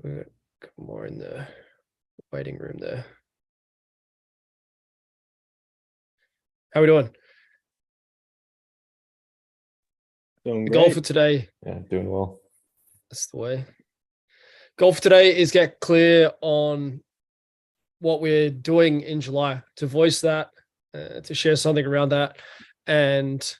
We're more in the waiting room there. How are we doing? Doing The great. goal for today, Yeah, doing well. that's the way. Goal for today is get clear on what we're doing in July, to voice that, to share something around that. And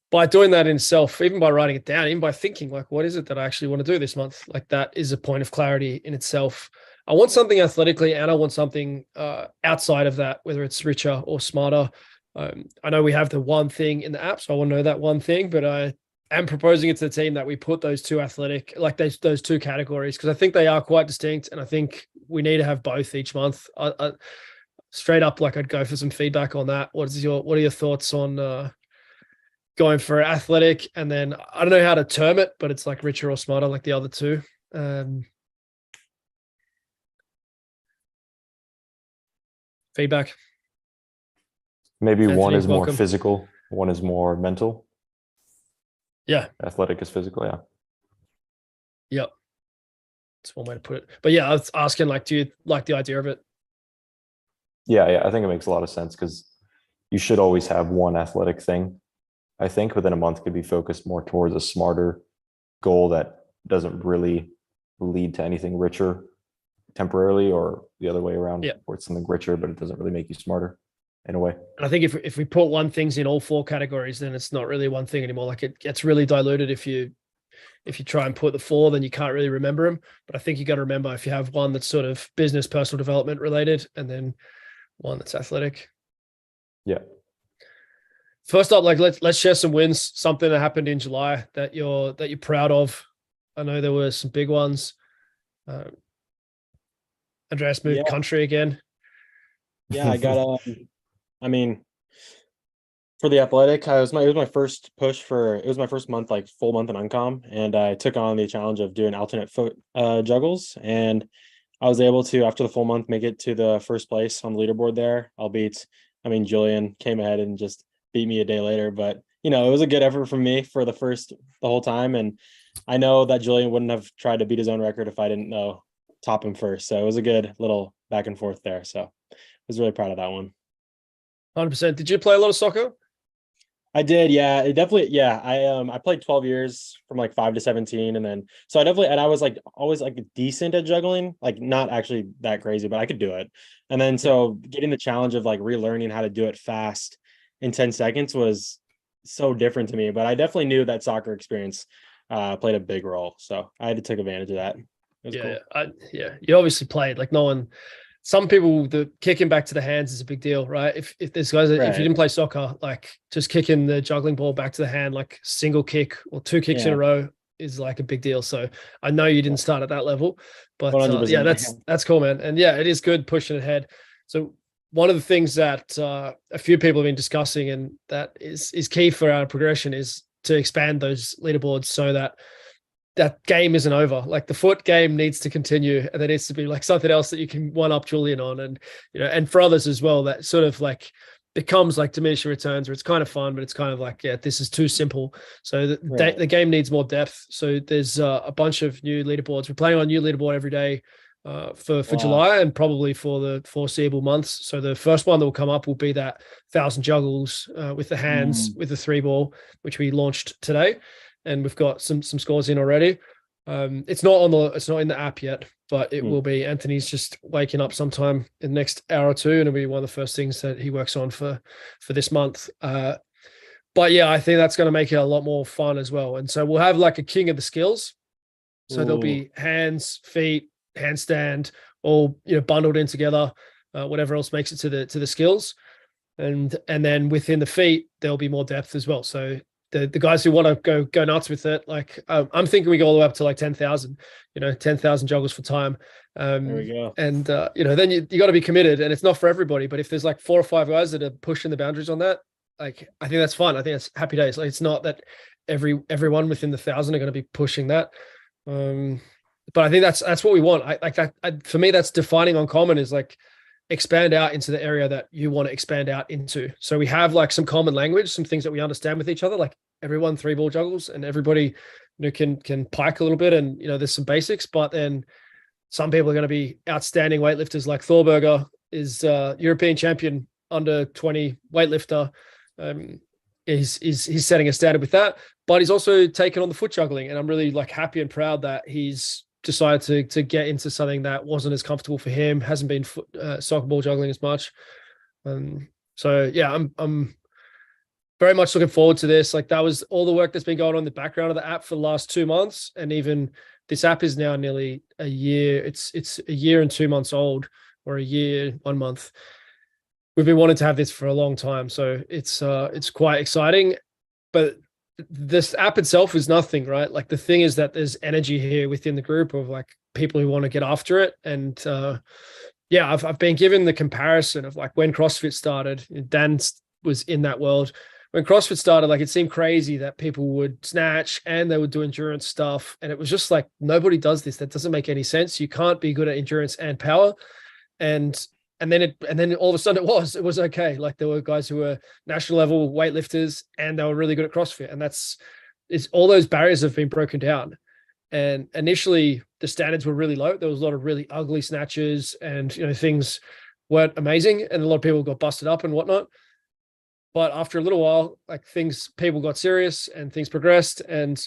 by doing that in itself, even by writing it down, even by thinking like, what is it that I actually want to do this month? Like that is a point of clarity in itself. I want something athletically, and I want something outside of that, whether it's richer or smarter. I know we have the one thing in the app, so I want to know that one thing, but I am proposing it to the team that we put those two athletic, like those two categories, because I think they are quite distinct, and I think we need to have both each month. Straight up, like I'd go for some feedback on that. What are your thoughts on going for athletic, and then I don't know how to term it, but it's like richer or smarter, like the other two. Feedback. Maybe one Anthony's is more welcome. physical, one is more mental. Yeah. Athletic is physical, yeah. Yep. That's one way to put it. But yeah, I was asking, like, do you like the idea of it? Yeah, I think it makes a lot of sense because you should always have one athletic thing, I think, within a month could be focused more towards a smarter goal that doesn't really lead to anything richer temporarily, or the other way around, Yeah. where it's something richer, but it doesn't really make you smarter in a way. And I think if we put one things in all four categories, then it's not really one thing anymore. Like it gets really diluted if you try and put the four, then you can't really remember them. But I think you got to remember if you have one that's sort of business, personal development related, and then one that's athletic. Yeah. First up, like let's share some wins. Something that happened in July that you're proud of. I know there were some big ones. Andreas moved country again. Yeah, I got I mean, for the athletic, it was my first push it was my first month, like full month in Uncom, and I took on the challenge of doing alternate foot juggles, and I was able to, after the full month, make it to the first place on the leaderboard there. Julian came ahead and just beat me a day later, but it was a good effort from me for the whole time, and I know that Julian wouldn't have tried to beat his own record if I didn't top him first. So it was a good little back and forth there. So I was really proud of that one. 100%. Did you play a lot of soccer? I did, yeah. It definitely, yeah. I played 12 years from like 5 to 17, and then I was like always like decent at juggling, like not actually that crazy, but I could do it. And then so getting the challenge of like relearning how to do it fast in 10 seconds was so different to me. But I definitely knew that soccer experience played a big role, so I had to take advantage of that. It was cool. You obviously played. Like no one. Some people, the kicking back to the hands is a big deal, right? If there's guys, if you didn't play soccer, like just kicking the juggling ball back to the hand, like single kick or two kicks in a row is like a big deal. So I know you didn't start at that level, but that's cool, man. And yeah, it is good pushing ahead. So one of the things that a few people have been discussing, and that is key for our progression, is to expand those leaderboards so that game isn't over. Like the foot game needs to continue, and there needs to be like something else that you can one up Julian on, and and for others as well, that sort of like becomes like diminishing returns, where it's kind of fun, but it's kind of like, this is too simple. So the game needs more depth. So there's a bunch of new leaderboards. We're playing on a new leaderboard every day for July, and probably for the foreseeable months. So the first one that will come up will be that 1,000 juggles with the hands with the 3-ball, which we launched today. And we've got some scores in already. It's not in the app yet, but it will be. Anthony's just waking up sometime in the next hour or two, and it'll be one of the first things that he works on for this month. But yeah, I think that's going to make it a lot more fun as well. And so we'll have like a king of the skills. So there'll be hands, feet, handstand, all bundled in together. Whatever else makes it to the skills, and then within the feet there'll be more depth as well. So the guys who want to go nuts with it, like I'm thinking we go all the way up to like 10,000, 10,000 juggles for time. There we go. And then you got to be committed, and it's not for everybody. But if there's like 4 or 5 guys that are pushing the boundaries on that, like I think that's fun. I think it's happy days. Like it's not that everyone within the 1,000 are going to be pushing that. But I think that's what we want. For me, that's defining Uncommon, is like expand out into the area that you want to expand out into. So we have like some common language, some things that we understand with each other. Like everyone 3-ball juggles, and everybody can pike a little bit, and there's some basics, but then some people are going to be outstanding weightlifters, like Thorberger is European champion under 20 weightlifter. He's setting a standard with that, but he's also taken on the foot juggling, and I'm really happy and proud that he's decided to get into something that wasn't as comfortable for him, hasn't been soccer ball juggling as much. So yeah, I'm very much looking forward to this. That was all the work that's been going on in the background of the app for the last 2 months. And even this app is now nearly a year. It's a year and 2 months old, or a year, 1 month. We've been wanting to have this for a long time. So it's quite exciting, but this app itself is nothing, right? The thing is that there's energy here within the group of people who want to get after it. And yeah, I've been given the comparison of when CrossFit started. Dan was in that world. When CrossFit started, it seemed crazy that people would snatch and they would do endurance stuff. And it was just nobody does this. That doesn't make any sense. You can't be good at endurance and power. And then all of a sudden it was okay. There were guys who were national level weightlifters and they were really good at CrossFit. And it's all those barriers have been broken down. And initially the standards were really low. There was a lot of really ugly snatches, and things weren't amazing, and a lot of people got busted up and whatnot. But after a little while, people got serious and things progressed. And,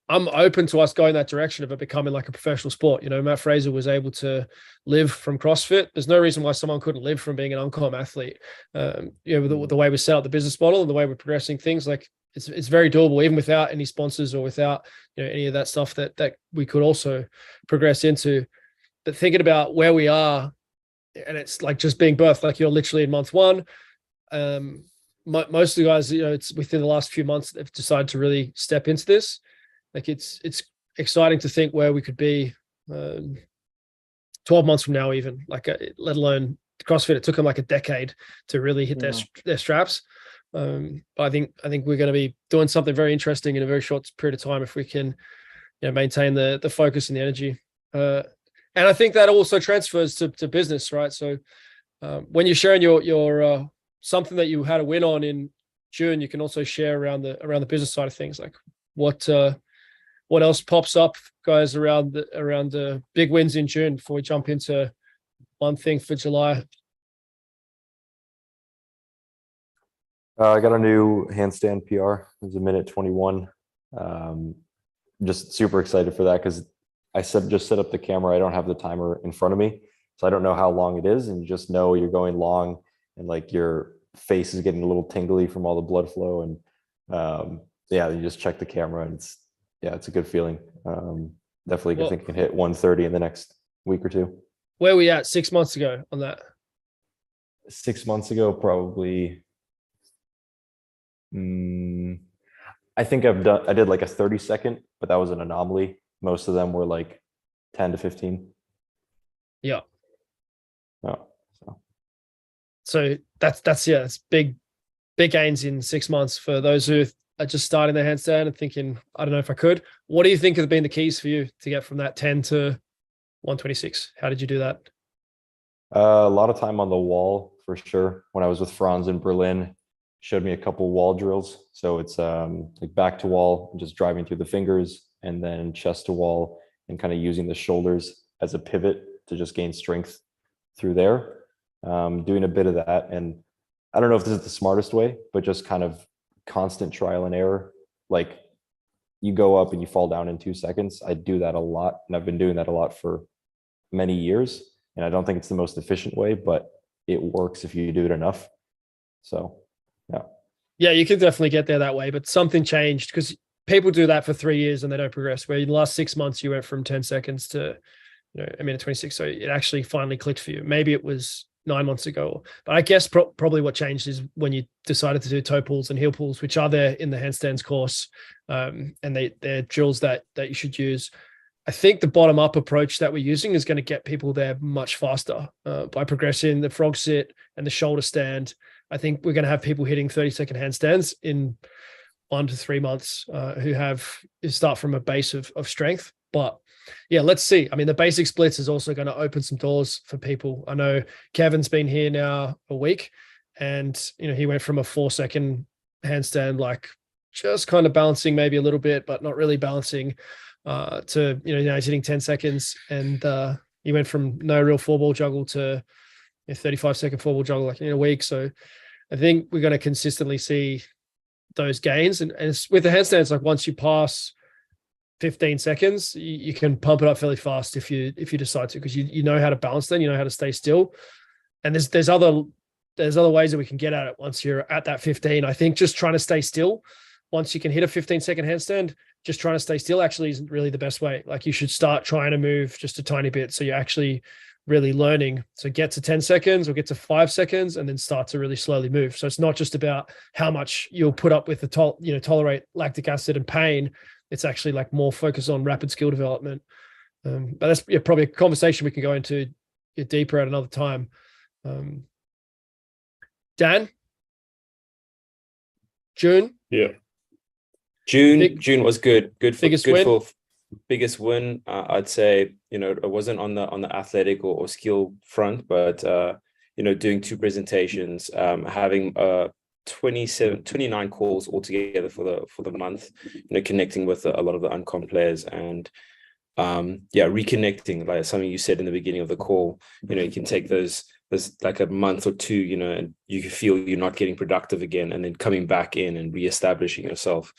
I'm open to us going that direction of it becoming a professional sport. Matt Fraser was able to live from CrossFit. There's no reason why someone couldn't live from being an Uncom athlete. The way we set up the business model and the way we're progressing things, it's very doable, even without any sponsors or without, any of that stuff that we could also progress into. But thinking about where we are, and it's just being birthed, you're literally in month 1. Most of the guys, it's within the last few months they've decided to really step into this. It's exciting to think where we could be 12 months from now, even let alone CrossFit. It took them a decade to really hit their straps. But I think we're going to be doing something very interesting in a very short period of time if we can maintain the focus and the energy. And I think that also transfers to business, right? So when you're sharing your something that you had a win on in June, you can also share around the business side of things, what else pops up, guys, around the big wins in June before we jump into one thing for July. I got a new handstand PR. It was 1:21. Just super excited for that because I just set up the camera. I don't have the timer in front of me, so I don't know how long it is, and you just know you're going long, and your face is getting a little tingly from all the blood flow, and yeah, you just check the camera, and it's a good feeling. Definitely, I think can hit 130 in the next week or two. Where were we at 6 months ago on that? 6 months ago, probably. I think I did a 30-second, but that was an anomaly. Most of them were 10 to 15. Yeah. Oh, so that's big gains in 6 months for those who are just starting their handstand and thinking, I don't know if I could. What do you think have been the keys for you to get from that 10 to 126? How did you do that? A lot of time on the wall for sure. When I was with Franz in Berlin, showed me a couple wall drills. So it's back to wall, just driving through the fingers, and then chest to wall, and kind of using the shoulders as a pivot to just gain strength through there. Doing a bit of that, and I don't know if this is the smartest way, but just kind of constant trial and error. You go up and you fall down in 2 seconds. I do that a lot, and I've been doing that a lot for many years. And I don't think it's the most efficient way, but it works if you do it enough. So, yeah. Yeah, you can definitely get there that way, but something changed because people do that for 3 years and they don't progress. Where in the last 6 months, you went from 10 seconds to, a minute 26. So it actually finally clicked for you. Maybe it was 9 months ago, but I guess probably what changed is when you decided to do toe pulls and heel pulls, which are there in the handstands course, and they're drills that you should use. I think the bottom up approach that we're using is going to get people there much faster by progressing the frog sit and the shoulder stand. I think we're going to have people hitting 30-second handstands in 1 to 3 months who start from a base of strength. But yeah, let's see. I mean, the basic splits is also going to open some doors for people. I know Kevin's been here now a week, and he went from a 4-second handstand just kind of balancing maybe a little bit, but not really balancing to, now he's hitting 10 seconds and he went from no real 4-ball juggle to a 35-second 4-ball juggle like in a week. So I think we're going to consistently see those gains. And it's, with the handstands, like once you pass 15 seconds, you can pump it up fairly fast if you decide to, because you know how to balance them, you know how to stay still. And there's other ways that we can get at it once you're at that 15. I think just trying to stay still, once you can hit a 15-second handstand, just trying to stay still actually isn't really the best way. Like you should start trying to move just a tiny bit, so you're actually really learning. So get to 10 seconds or get to 5 seconds and then start to really slowly move. So it's not just about how much you'll put up with the tolerate lactic acid and pain. It's actually like more focus on rapid skill development. But that's probably a conversation we can go into deeper at another time. Dan? June? Yeah. June was good. Biggest win. I'd say, it wasn't on the athletic or skill front, but doing 2 presentations, having 29 calls altogether for the month, connecting with a lot of the uncom players and reconnecting, like something you said in the beginning of the call. You can take there's like a month or 2, and you feel you're not getting productive again, and then coming back in and reestablishing yourself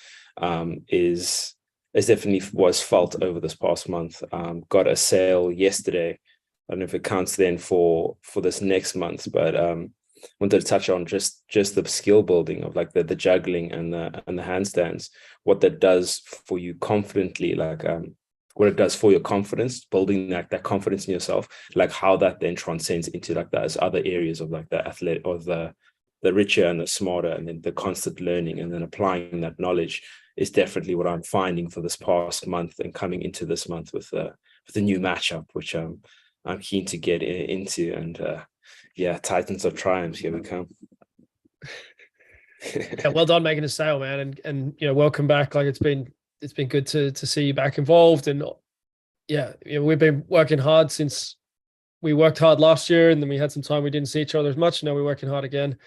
is definitely was felt over this past month. Got a sale yesterday. I don't know if it counts then for this next month, but wanted to touch on just the skill building of like the juggling and the handstands, what that does for you confidently, like what it does for your confidence, building that confidence in yourself, like how that then transcends into like those other areas of like the athletic or the richer and the smarter, and then the constant learning and then applying that knowledge is definitely what I'm finding for this past month and coming into this month with the new matchup, which I'm keen to get into. And Titans of Triumphs, here we come. Yeah, well done making a sale, man, and welcome back. Like it's been good to see you back involved. And we've been working hard since we worked hard last year, and then we had some time we didn't see each other as much. Now we're working hard again.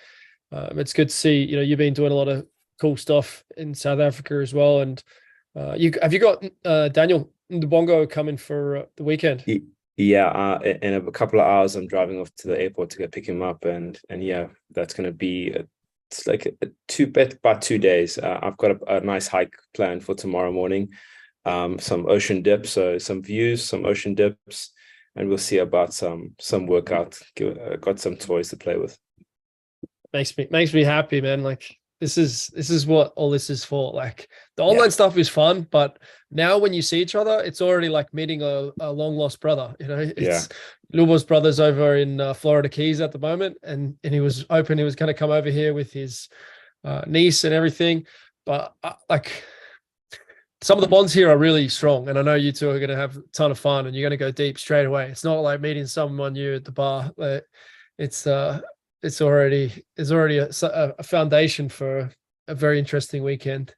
It's good to see you've been doing a lot of cool stuff in South Africa as well. And you got Daniel Ndubongo coming for the weekend? Yeah, in a couple of hours I'm driving off to the airport to go pick him up, and that's going to be it's like about 2 days. I've got a nice hike planned for tomorrow morning, some ocean dips, so some views, some ocean dips, and we'll see about some workout. Got some toys to play with. Makes me happy, man. Like this is what all this is for. Like the online stuff is fun, but now when you see each other, it's already like meeting a long lost brother. It's Lubo's brother's over in Florida Keys at the moment, and he was open. He was going to come over here with his niece and everything, but like some of the bonds here are really strong, and I know you two are going to have a ton of fun, and you're going to go deep straight away. It's not like meeting someone new at the bar. It's already a foundation for a very interesting weekend.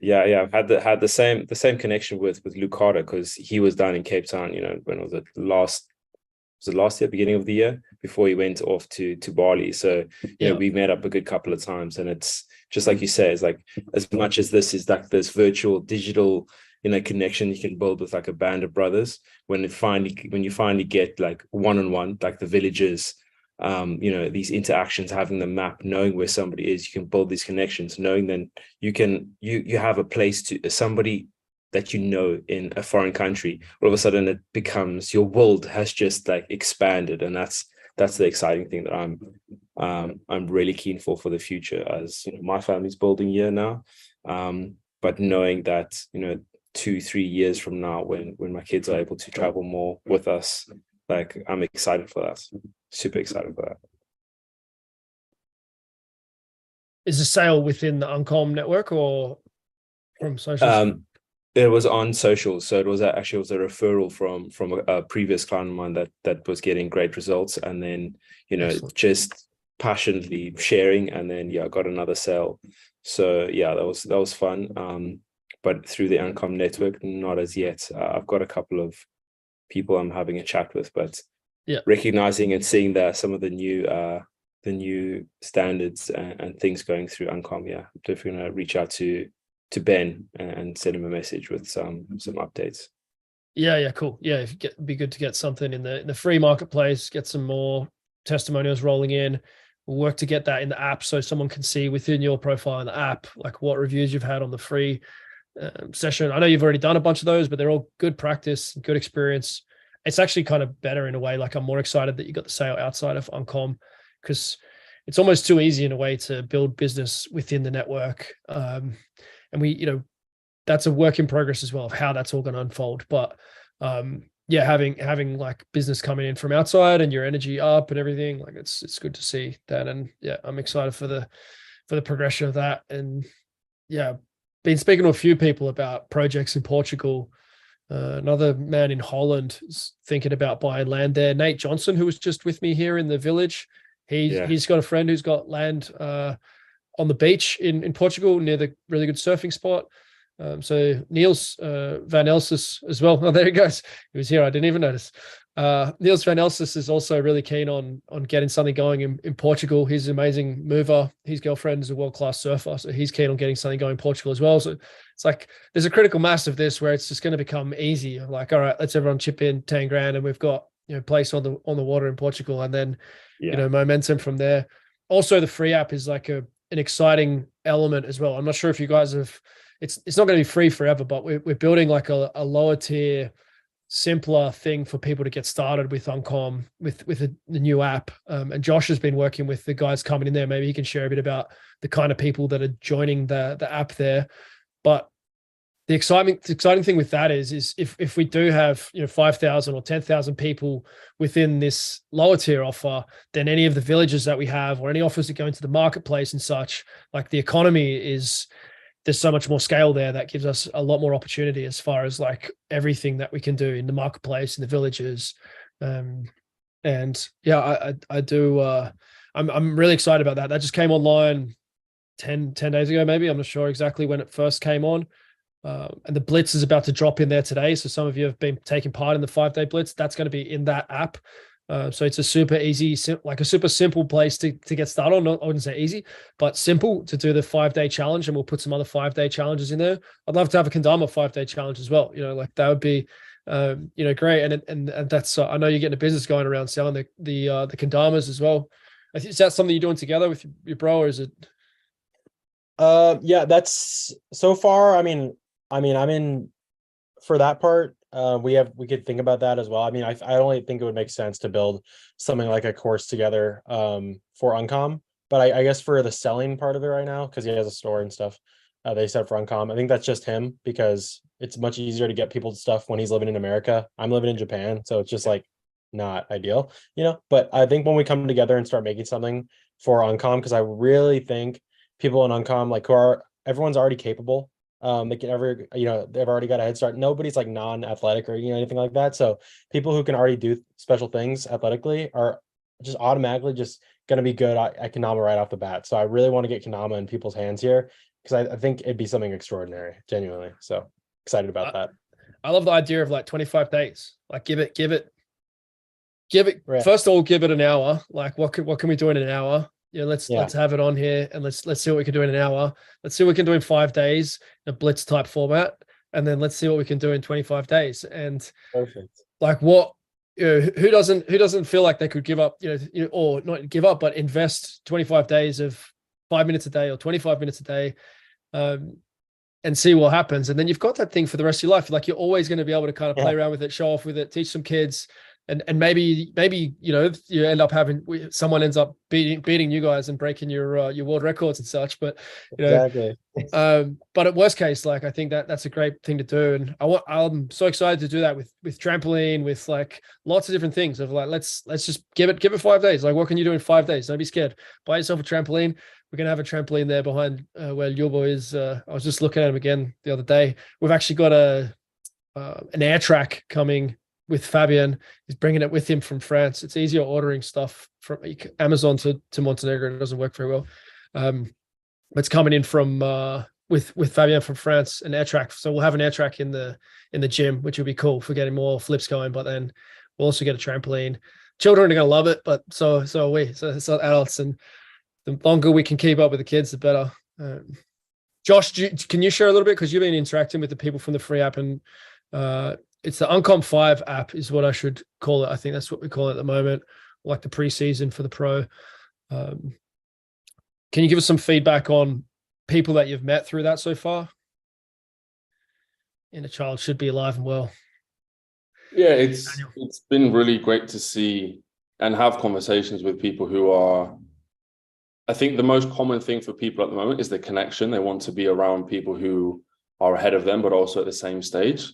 Yeah, I've had the same connection with Luke Carter, because he was down in Cape Town. When was it last year, beginning of the year, before he went off to Bali. So we met up a good couple of times, and it's just like you say, it's like as much as this is like this virtual digital connection you can build with like a band of brothers, when you finally get like one-on-one, like the villages, these interactions, having the map, knowing where somebody is, you can build these connections, knowing then you have a place to somebody that in a foreign country. All of a sudden it becomes, your world has just like expanded, and that's the exciting thing that I'm really keen for the future, as my family's building here now, but knowing that 2-3 years from now, when my kids are able to travel more with us, like I'm excited for that. Super excited for that. Is the sale within the Uncom network or from social? It was on social, so it was a referral from a previous client of mine that was getting great results, and then Excellent. Just passionately sharing, and then I got another sale. So that was fun. But through the Uncom network, not as yet. I've got a couple of people I'm having a chat with, but recognizing and seeing that some of the new standards and things going through Uncom, definitely gonna reach out to Ben and send him a message with some updates. Yeah, cool. Yeah, if it'd be good to get something in the free marketplace, get some more testimonials rolling in. We'll work to get that in the app so someone can see within your profile in the app like what reviews you've had on the free session. I know you've already done a bunch of those, but they're all good practice, good experience. It's actually kind of better in a way. Like I'm more excited that you got the sale outside of Uncom because it's almost too easy in a way to build business within the network. And we, that's a work in progress as well of how that's all going to unfold. But yeah, having like business coming in from outside and your energy up and everything, like it's good to see that. And yeah, I'm excited for the progression of that. And yeah, been speaking to a few people about projects in Portugal. Another man in Holland is thinking about buying land there. Nate Johnson, who was just with me here in the village, he's got a friend who's got land on the beach in Portugal near the really good surfing spot. So Niels Van Elsis as well. Oh, there he goes. He was here. I didn't even notice. Niels Van Elsis is also really keen on getting something going in Portugal. He's an amazing mover. His girlfriend is a world-class surfer, so he's keen on getting something going in Portugal as well. So it's like there's a critical mass of this where it's just going to become easy. Like, all right, let's everyone chip in 10 grand and we've got place on the water in Portugal, and then momentum from there. Also, the free app is like an exciting element as well. I'm not sure if you guys have. It's not going to be free forever, but we're building like a lower tier, simpler thing for people to get started with Uncom with the new app. And Josh has been working with the guys coming in there. Maybe he can share a bit about the kind of people that are joining the app there. But the exciting thing with that is if we do have 5,000 or 10,000 people within this lower tier offer, then any of the villages that we have or any offers that go into the marketplace and such, like the economy is. There's so much more scale there that gives us a lot more opportunity as far as like everything that we can do in the marketplace, in the villages. And yeah, I do. I'm really excited about that. That just came online 10 days ago, maybe. I'm not sure exactly when it first came on. And the Blitz is about to drop in there today. So some of you have been taking part in the 5-day Blitz. That's going to be in that app. So it's a super easy, like a super simple place to get started on. I wouldn't say easy, but simple to do the 5-day challenge. And we'll put some other 5-day challenges in there. I'd love to have a Kendama 5-day challenge as well. Like that would be, great. And that's, I know you're getting a business going around selling the Kendamas as well. Is that something you're doing together with your bro, or is it? Yeah, that's so far. I mean, I'm in for that part. We could think about that as well. I mean, I only think it would make sense to build something like a course together for Uncom. But I guess for the selling part of it right now, because he has a store and stuff, they said for Uncom, I think that's just him because it's much easier to get people stuff when he's living in America. I'm living in Japan, so it's just like not ideal, But I think when we come together and start making something for Uncom, because I really think people in Uncom, like everyone's already capable. They can they've already got a head start. Nobody's like non-athletic or anything like that. So people who can already do special things athletically are just automatically just going to be good at Kendama right off the bat. So I really want to get Kendama in people's hands here because I think it'd be something extraordinary, genuinely. So excited about that. I love the idea of like 25 days. Like give it. Right. First of all, give it an hour. Like what can we do in an hour? Let's have it on here and let's see what we can do in an hour. Let's see what we can do in 5 days, a blitz type format, and then let's see what we can do in 25 days. And perfect. Like what who doesn't feel like they could give up, or not give up, but invest 25 days of 5 minutes a day or 25 minutes a day, and see what happens. And then you've got that thing for the rest of your life. Like you're always going to be able to kind of play around with it, show off with it, teach some kids. And maybe you end up having someone ends up beating you guys and breaking your world records and such. But exactly. But at worst case, like I think that's a great thing to do, and I'm so excited to do that with trampoline, with like lots of different things. Of like let's just give it 5 days. Like what can you do in 5 days? Don't be scared. Buy yourself a trampoline. We're gonna have a trampoline there behind where Yubo is. I was just looking at him again the other day. We've actually got an air track coming with Fabian. He's bringing it with him from France. It's easier ordering stuff from Amazon to Montenegro. It doesn't work very well. It's coming in from with Fabian from France, an air track. So we'll have an air track in the gym, which will be cool for getting more flips going. But then we'll also get a trampoline. Children are gonna love it, but so are we. So it's not adults, and the longer we can keep up with the kids, the better. Josh, can you share a little bit, because you've been interacting with the people from the free app, and it's the Uncom 5 app is what I should call it. I think that's what we call it at the moment, like the preseason for the pro. Can you give us some feedback on people that you've met through that so far? Inner child should be alive and well. Yeah, it's been really great to see and have conversations with people who are, I think the most common thing for people at the moment is the connection. They want to be around people who are ahead of them, but also at the same stage,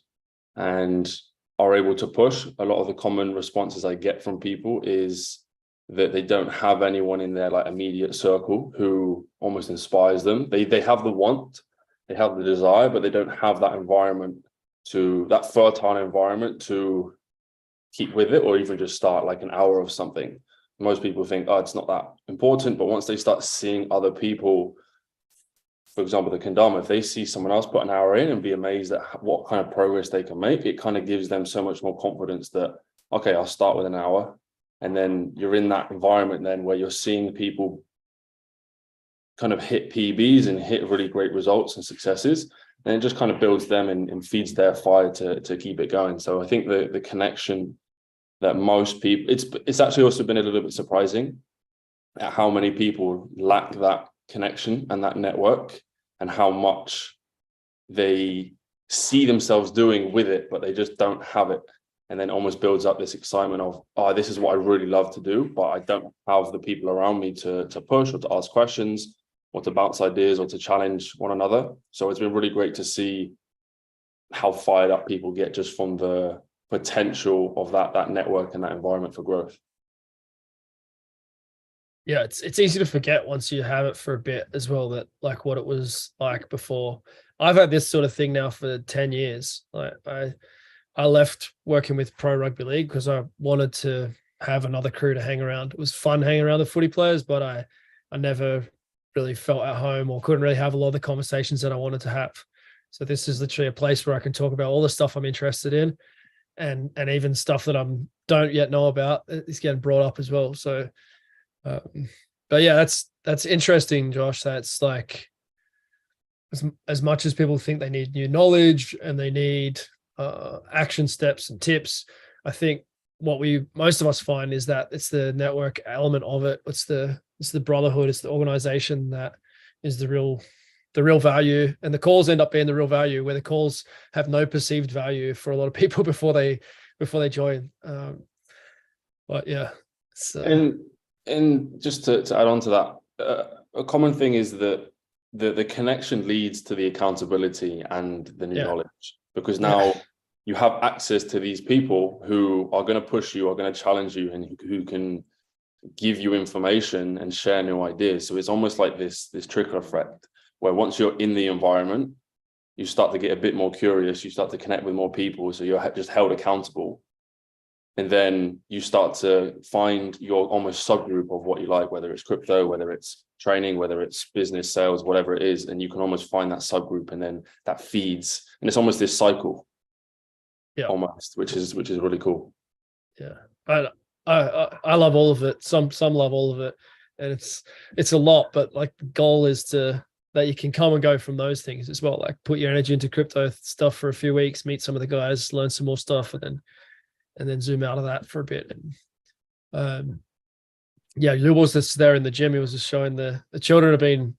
and are able to push. A lot of the common responses I get from people is that they don't have anyone in their like immediate circle who almost inspires them. They have the want, they have the desire, but they don't have that environment, that fertile environment to keep with it, or even just start like an hour of something. Most people think, oh, it's not that important. But once they start seeing other people, for example, the kendama, if they see someone else put an hour in and be amazed at what kind of progress they can make, it kind of gives them so much more confidence that, okay, I'll start with an hour. And then you're in that environment then where you're seeing people kind of hit PBs and hit really great results and successes. And it just kind of builds them and feeds their fire to keep it going. So I think the connection that most people, it's actually also been a little bit surprising at how many people lack that connection and that network, and how much they see themselves doing with it, but they just don't have it. And then almost builds up this excitement of, oh, this is what I really love to do, but I don't have the people around me to push or to ask questions or to bounce ideas or to challenge one another. So it's been really great to see how fired up people get just from the potential of that network and that environment for growth. Yeah, it's easy to forget once you have it for a bit as well, that like what it was like before. I've had this sort of thing now for 10 years. Like I left working with Pro Rugby League because I wanted to have another crew to hang around. It was fun hanging around the footy players, but I never really felt at home or couldn't really have a lot of the conversations that I wanted to have. So this is literally a place where I can talk about all the stuff I'm interested in, and even stuff that I don't yet know about is getting brought up as well. So, but yeah, that's interesting, Josh. That's like as much as people think they need new knowledge and they need action steps and tips, I think what most of us find is that it's the network element of it. It's the brotherhood, it's the organization that is the real value, and the calls end up being the real value, where the calls have no perceived value for a lot of people before they join. But yeah, and just to add on to that, a common thing is that the connection leads to the accountability and the new knowledge, because now you have access to these people who are going to push you, are going to challenge you, and who can give you information and share new ideas. So it's almost like this trickle effect, where once you're in the environment, you start to get a bit more curious, you start to connect with more people, so you're just held accountable. And then you start to find your almost subgroup of what you like, whether it's crypto, whether it's training, whether it's business, sales, whatever it is, and you can almost find that subgroup, and then that feeds, and it's almost this cycle, almost, which is really cool. Yeah, I love all of it. Some love all of it, and it's a lot. But like the goal is that you can come and go from those things as well. Like put your energy into crypto stuff for a few weeks, meet some of the guys, learn some more stuff, and then zoom out of that for a bit. And Lou was just there in the gym. He was just showing the children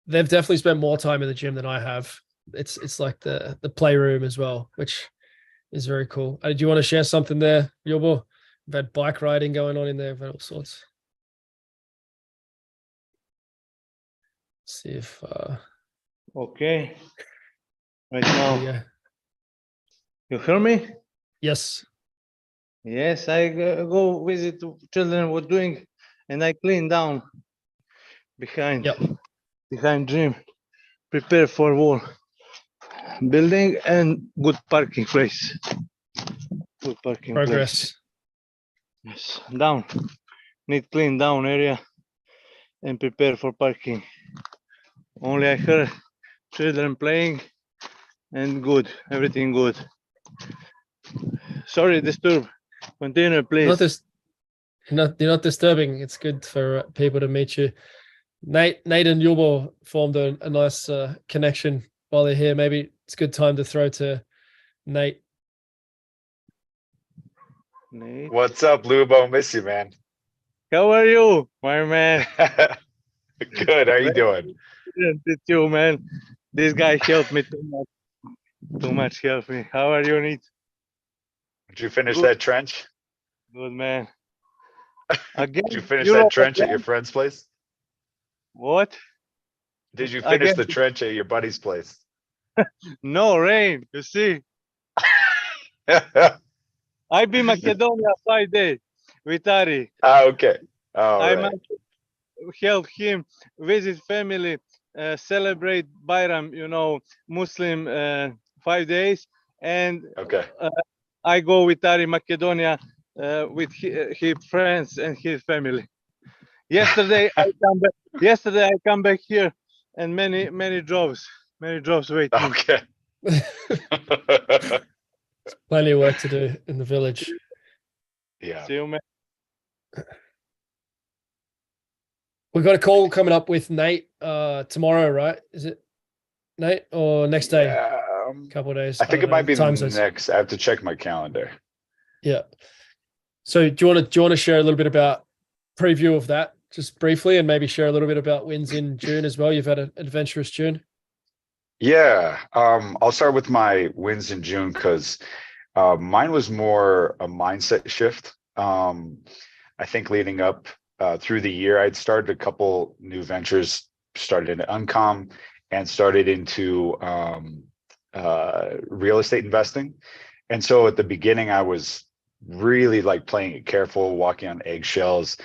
they've definitely spent more time in the gym than I have. It's like the playroom as well, which is very cool. Do you want to share something there, Yobo? We've had bike riding going on in there, we've had all sorts. Let's see if okay. Right now. You hear me? Yes. Yes, I go visit children what doing, and I clean down behind gym, prepare for wall building and good parking place. Good parking progress. Place. Yes, down. Need clean down area and prepare for parking. Only I heard children playing and good, everything good. Sorry, disturb. Continue, please. You're not disturbing. It's good for people to meet you. Nate and Yulbo formed a nice connection while they're here. Maybe it's a good time to throw to Nate. Nate. What's up, Lubo? Miss you, man. How are you, my man? Good. How you doing? It's you, man. This guy helped me too much. Too much helped me. How are you, Nate? Did you finish Good. that trench? Good, man. Again, Did you finish Europe that trench at again? your friend's place? What? Did you finish Again? the trench at your buddy's place? No rain. You see, I be Macedonia 5 days with Ari. Okay. All I right. must help him visit family, celebrate Bayram, Muslim 5 days, and Okay. I go with Ari Macedonia with his friends and his family. Yesterday I come back here, and many jobs waiting. Okay. Plenty of work to do in the village. Yeah. See you, man. We've got a call coming up with Nate tomorrow, right? Is it Nate or next day? Yeah, Couple of days. I think don't it might know. be Time zones. next. I have to check my calendar. Yeah. So do you want to share a little bit about preview of that just briefly, and maybe share a little bit about wins in June as well? You've had an adventurous June. Yeah. I'll start with my wins in June because mine was more a mindset shift. I think leading up through the year, I'd started a couple new ventures, started in Uncom and started into real estate investing. And so at the beginning, I was really like playing it careful, walking on eggshells,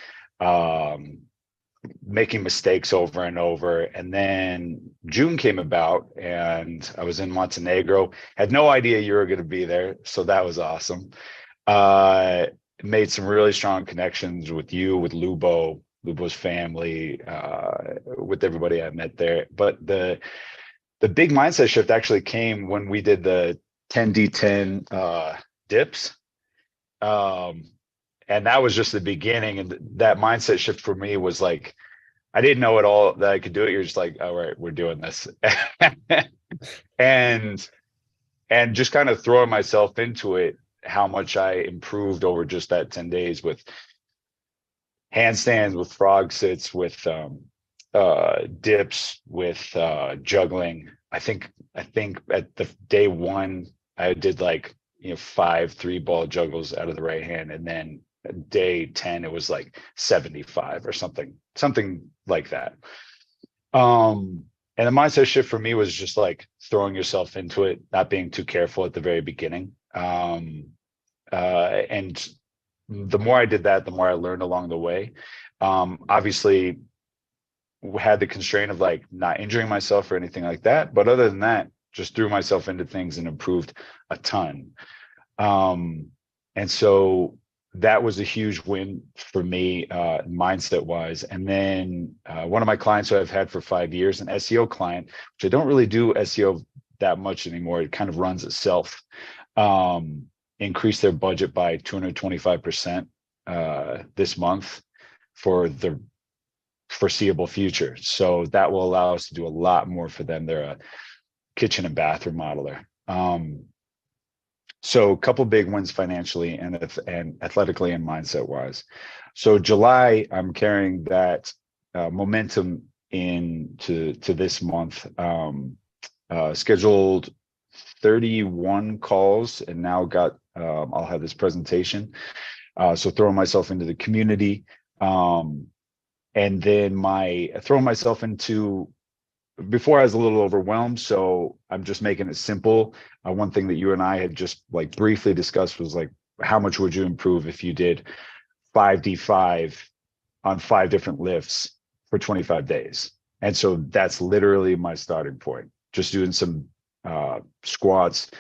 making mistakes over and over. And then June came about and I was in Montenegro, had no idea you were going to be there. So that was awesome. Made some really strong connections with you, with Lubo's family, with everybody I met there. But the big mindset shift actually came when we did the 10D10 dips. And that was just the beginning. And that mindset shift for me was like, I didn't know at all that I could do it. You're just like, all right, we're doing this. and just kind of throwing myself into it, how much I improved over just that 10 days with handstands, with frog sits, with dips, with juggling. I think at the day one, I did like 5 3-ball juggles out of the right hand, and then day 10 it was like 75 or something like that. And the mindset shift for me was just like throwing yourself into it, not being too careful at the very beginning. And the more I did that, the more I learned along the way. Obviously had the constraint of like not injuring myself or anything like that, but other than that, just threw myself into things and improved a ton. And so that was a huge win for me, mindset wise. And then one of my clients who I've had for 5 years, an SEO client, which I don't really do SEO that much anymore. It kind of runs itself. Increased their budget by 225% this month for the foreseeable future. So that will allow us to do a lot more for them. They're a kitchen and bath remodeler. So a couple big wins financially and athletically and mindset wise. So July, I'm carrying that momentum into this month. Scheduled 31 calls and now got I'll have this presentation. So throwing myself into the community. And then throwing myself into, before I was a little overwhelmed, so I'm just making it simple. One thing that you and I had just like briefly discussed was like, how much would you improve if you did 5D5 on 5 different lifts for 25 days? And so that's literally my starting point. Just doing some squats,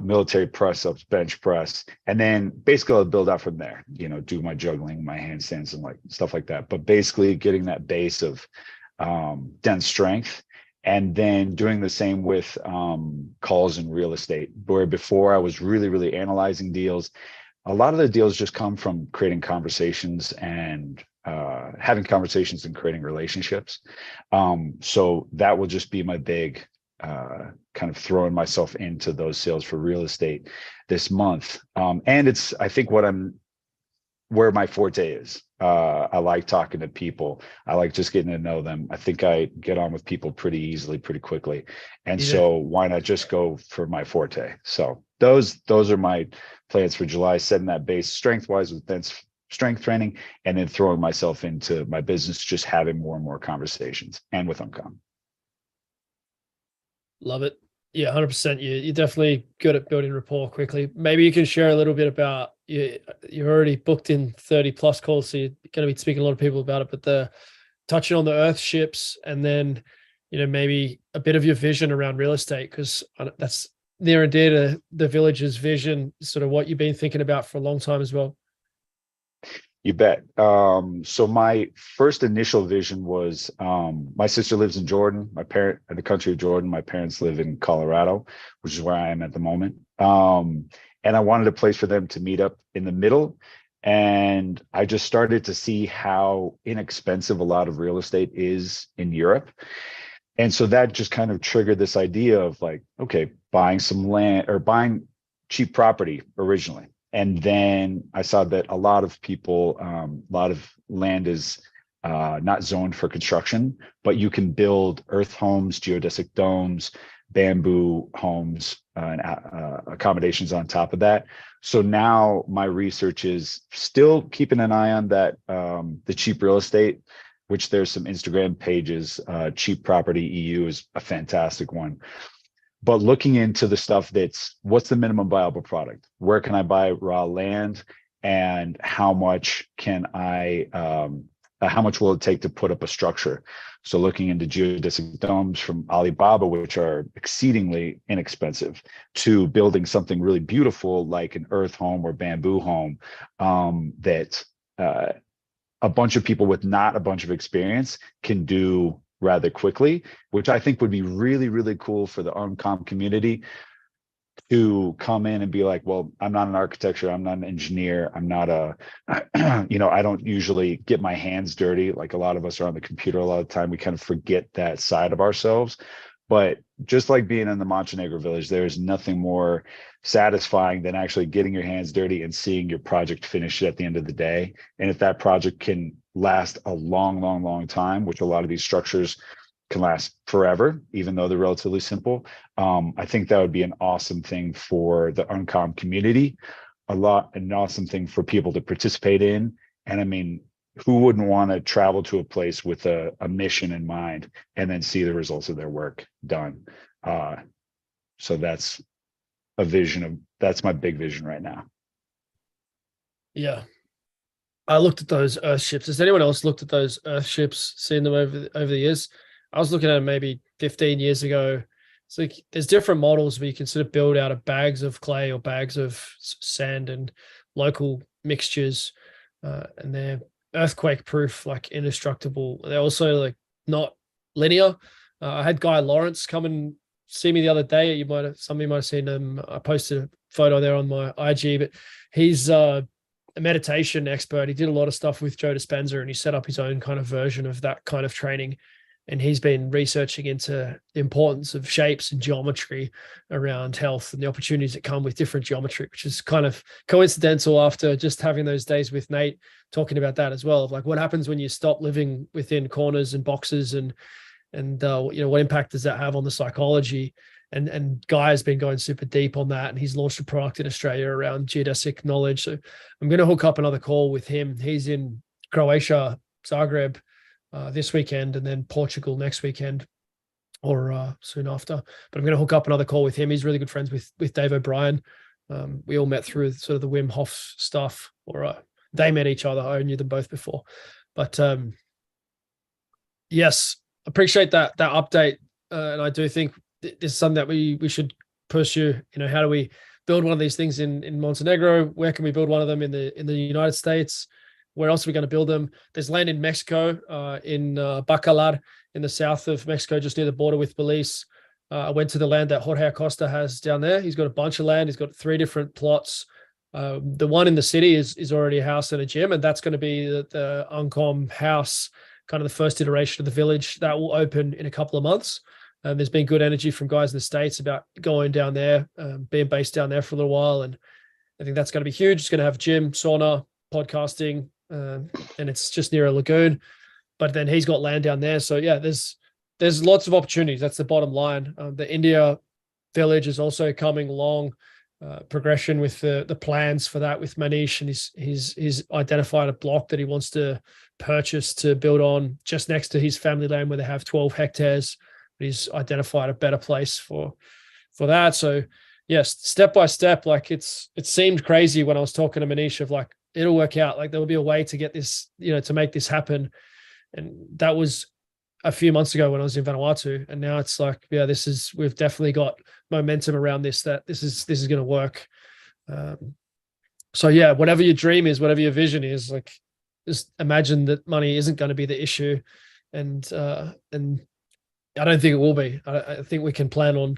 military press ups, bench press, and then basically I'll build out from there, do my juggling, my handstands and like stuff like that. But basically getting that base of dense strength, and then doing the same with calls in real estate, where before I was really analyzing deals. A lot of the deals just come from creating conversations and having conversations and creating relationships. So that will just be my big kind of throwing myself into those sales for real estate this month. And it's, I think, where my forte is. I like talking to people. I like just getting to know them. I think I get on with people pretty easily, pretty quickly. And so why not just go for my forte? So those are my plans for July, setting that base strength-wise with dense strength training, and then throwing myself into my business, just having more and more conversations, and with Uncom. Love it. Yeah, 100%. You're definitely good at building rapport quickly. Maybe you can share a little bit about, you're already booked in 30 plus calls, so you're going to be speaking to a lot of people about it, but touching on the Earth ships, and then, maybe a bit of your vision around real estate, because that's near and dear to the Village's vision, sort of what you've been thinking about for a long time as well. You bet. So my first initial vision was, my sister lives in Jordan, in the country of Jordan. My parents live in Colorado, which is where I am at the moment. And I wanted a place for them to meet up in the middle. And I just started to see how inexpensive a lot of real estate is in Europe. And so that just kind of triggered this idea of like, okay, buying some land or buying cheap property originally. And then I saw that a lot of people, a lot of land is not zoned for construction, but you can build earth homes, geodesic domes, bamboo homes, and accommodations on top of that. So now my research is still keeping an eye on that, the cheap real estate, which there's some Instagram pages. Cheap Property EU is a fantastic one. But looking into the stuff that's, what's the minimum viable product? Where can I buy raw land, and how much can I, how much will it take to put up a structure? So looking into geodesic domes from Alibaba, which are exceedingly inexpensive, to building something really beautiful like an earth home or bamboo home, that a bunch of people with not a bunch of experience can do rather quickly, which I think would be really, really cool for the Uncom community to come in and be like, well, I'm not an architecture, I'm not an engineer, I'm not I don't usually get my hands dirty. Like a lot of us are on the computer a lot of the time. We kind of forget that side of ourselves. But just like being in the Montenegro village, there's nothing more satisfying than actually getting your hands dirty and seeing your project finished at the end of the day. And if that project can last a long, long, long time, which a lot of these structures can last forever, even though they're relatively simple, I think that would be an awesome thing for the Uncom community, an awesome thing for people to participate in. And I mean, who wouldn't want to travel to a place with a mission in mind and then see the results of their work done? So that's that's my big vision right now. Yeah. I looked at those Earth ships. Has anyone else looked at those Earth ships, seen them over the years? I was looking at them maybe 15 years ago. It's like there's different models where you can sort of build out of bags of clay or bags of sand and local mixtures, and they're earthquake proof, like indestructible. They're also like not linear. I had Guy Lawrence come and see me the other day. Some of you might have seen him. I posted a photo there on my IG, but he's a meditation expert. He did a lot of stuff with Joe Dispenza, and he set up his own kind of version of that kind of training. And he's been researching into the importance of shapes and geometry around health and the opportunities that come with different geometry, which is kind of coincidental after just having those days with Nate talking about that as well, of like what happens when you stop living within corners and boxes, and what impact does that have on the psychology? And Guy has been going super deep on that, and he's launched a product in Australia around geodesic knowledge. So I'm going to hook up another call with him. He's in Croatia, Zagreb, this weekend, and then Portugal next weekend or soon after. But I'm going to hook up another call with him. He's really good friends with Dave O'Brien. We all met through sort of the Wim Hof stuff, or they met each other. I knew them both before. But yes, appreciate that update. And I do think this is something that we should pursue. How do we build one of these things in Montenegro? Where can we build one of them in the United States? Where else are we going to build them? There's land in Mexico, in Bacalar, in the south of Mexico, just near the border with Belize. I went to the land that Jorge Acosta has down there. He's got a bunch of land. He's got 3 different plots The one in the city is already a house and a gym, and that's going to be the Uncom house, kind of the first iteration of the village that will open in a couple of months. There's been good energy from guys in the States about going down there, being based down there for a little while. And I think that's going to be huge. It's going to have gym, sauna, podcasting, and it's just near a lagoon. But then he's got land down there. So yeah, there's lots of opportunities. That's the bottom line. The India village is also coming along, progression with the plans for that with Manish, and he's identified a block that he wants to purchase to build on just next to his family land where they have 12 hectares. But he's identified a better place for that. So yes, step by step, like it seemed crazy when I was talking to Manish of like, it'll work out. Like there will be a way to get this, to make this happen. And that was a few months ago when I was in Vanuatu. And now it's like, yeah, we've definitely got momentum around this, that this is going to work. So yeah, whatever your dream is, whatever your vision is, like just imagine that money isn't going to be the issue. And I don't think it will be. I think we can plan on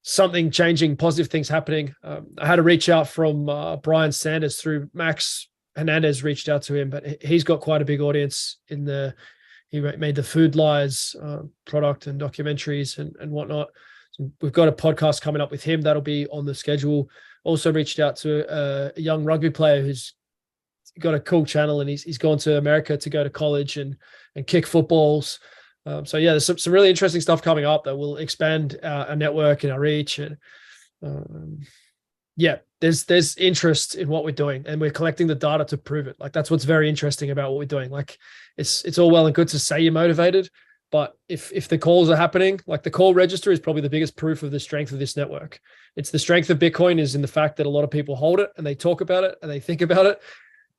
something changing, positive things happening. I had a reach out from Brian Sanders through Max Hernandez reached out to him, but he's got quite a big audience he made the Food Lies product and documentaries and whatnot. So we've got a podcast coming up with him that'll be on the schedule. Also reached out to a young rugby player who's got a cool channel, and he's gone to America to go to college and kick footballs. So yeah, there's some really interesting stuff coming up that will expand our network and our reach. And yeah, there's interest in what we're doing, and we're collecting the data to prove it. Like that's what's very interesting about what we're doing. Like it's all well and good to say you're motivated, but if the calls are happening, like the call register is probably the biggest proof of the strength of this network. It's the strength of Bitcoin is in the fact that a lot of people hold it and they talk about it and they think about it.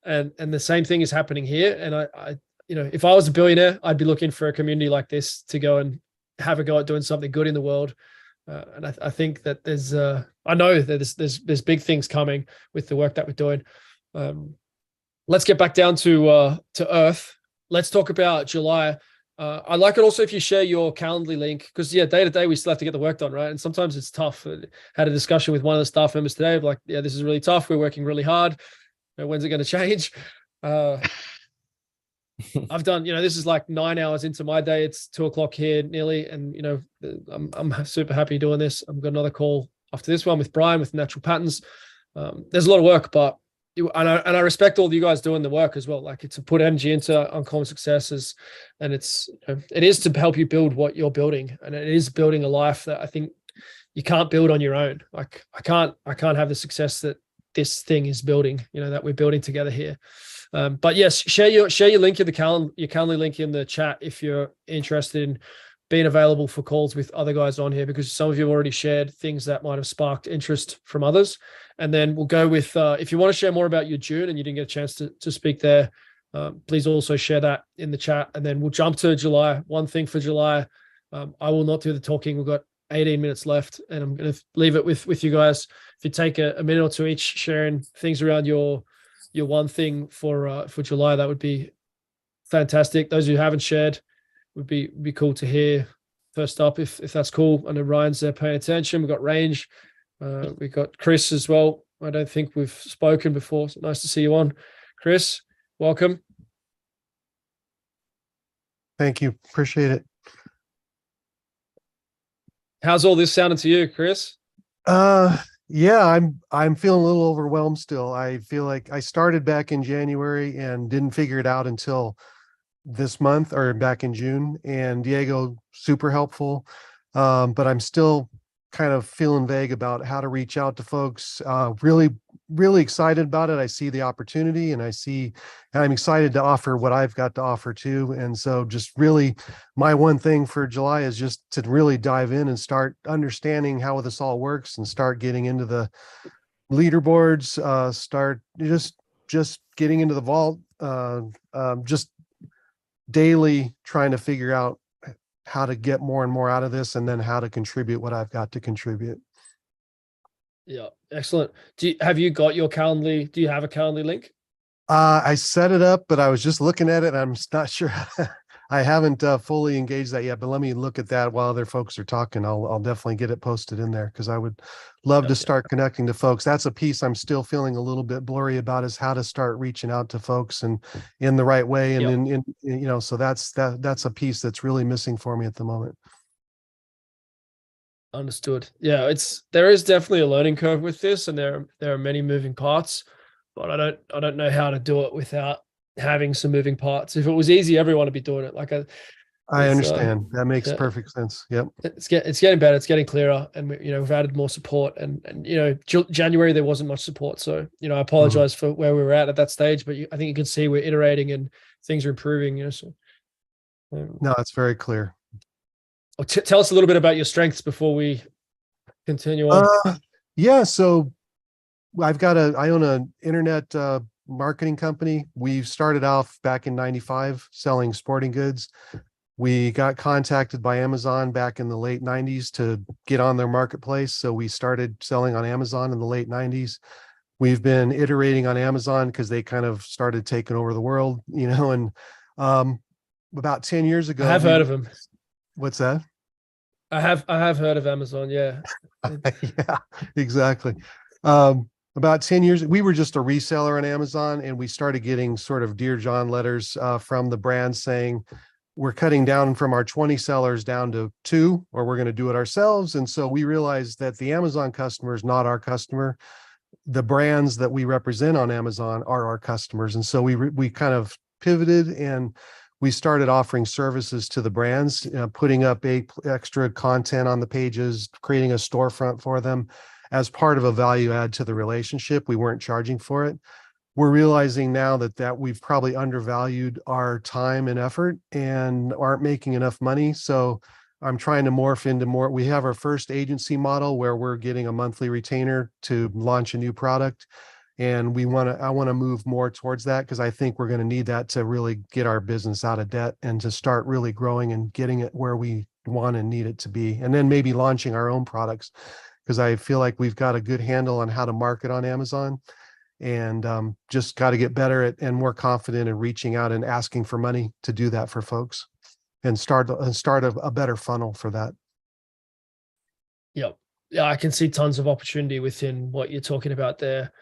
And the same thing is happening here. And I if I was a billionaire, I'd be looking for a community like this to go and have a go at doing something good in the world. And I think that I know that there's big things coming with the work that we're doing. Let's get back down to Earth. Let's talk about July. I like it also if you share your Calendly link, because day to day we still have to get the work done, right? And sometimes it's tough. I had a discussion with one of the staff members today of like, yeah, this is really tough. We're working really hard. When's it going to change? I've done, this is like 9 hours into my day. It's 2:00 here nearly. And, I'm super happy doing this. I've got another call after this one with Brian with Natural Patterns. There's a lot of work, but I respect all of you guys doing the work as well. Like it's to put energy into Uncommon Successes, and it is to help you build what you're building. And it is building a life that I think you can't build on your own. Like I can't have the success that this thing is building, that we're building together here. But yes, share your link in your Calendly link in the chat if you're interested in being available for calls with other guys on here, because some of you have already shared things that might have sparked interest from others. And then we'll go with, if you want to share more about your June and you didn't get a chance to speak there, please also share that in the chat. And then we'll jump to July. One thing for July, I will not do the talking. We've got 18 minutes left, and I'm going to leave it with you guys. If you take a minute or two each sharing things around your one thing for July, that would be fantastic. Those who haven't shared would be cool to hear first up, if that's cool. I know Ryan's there paying attention. We've got Range. We've got Chris as well. I don't think we've spoken before. So nice to see you on. Chris, welcome. Thank you. Appreciate it. How's all this sounding to you, Chris? Yeah, I'm feeling a little overwhelmed still. I feel like I started back in January and didn't figure it out until this month, or back in June, and Diego, super helpful. But I'm still kind of feeling vague about how to reach out to folks. Really, really excited about it. I see the opportunity, and I'm excited to offer what I've got to offer too. And so just really my one thing for July is just to really dive in and start understanding how this all works and start getting into the leaderboards, start just getting into the vault, just daily trying to figure out how to get more and more out of this, and then how to contribute what I've got to contribute. Yeah, excellent. Have you got your Calendly? Do you have a Calendly link? I set it up, but I was just looking at it and I'm not sure. I haven't fully engaged that yet, but let me look at that while other folks are talking. I'll definitely get it posted in there because I would love to start connecting to folks. That's a piece I'm still feeling a little bit blurry about, is how to start reaching out to folks and in the right way. And in so that's a piece that's really missing for me at the moment. Understood. Yeah, there is definitely a learning curve with this, and there are many moving parts, but I don't know how to do it without having some moving parts. If it was easy, everyone would be doing it. I understand. That makes perfect sense. Yep. It's getting better. It's getting clearer, and we've added more support. And January there wasn't much support, so I apologize for where we were at that stage. But I think you can see we're iterating and things are improving. So no, it's very clear. Tell us a little bit about your strengths before we continue on. Yeah, so I own an internet marketing company. We started off back in 95 selling sporting goods. We got contacted by Amazon back in the late 90s to get on their marketplace. So we started selling on Amazon in the late 90s. We've been iterating on Amazon because they kind of started taking over the world, and about 10 years ago. I've heard of them. What's that? I have heard of Amazon. Yeah. Yeah, exactly. About 10 years, we were just a reseller on Amazon, and we started getting sort of Dear John letters from the brand saying, we're cutting down from our 20 sellers down to 2, or we're going to do it ourselves. And so we realized that the Amazon customer is not our customer. The brands that we represent on Amazon are our customers. And so we kind of pivoted, and we started offering services to the brands, putting up extra content on the pages, creating a storefront for them as part of a value add to the relationship. We weren't charging for it. We're realizing now that we've probably undervalued our time and effort and aren't making enough money. So I'm trying to morph into more. We have our first agency model where we're getting a monthly retainer to launch a new product. And I want to move more towards that, because I think we're going to need that to really get our business out of debt and to start really growing and getting it where we want and need it to be. And then maybe launching our own products, because I feel like we've got a good handle on how to market on Amazon, and just got to get better at and more confident in reaching out and asking for money to do that for folks, and start a better funnel for that. Yep. Yeah, I can see tons of opportunity within what you're talking about there.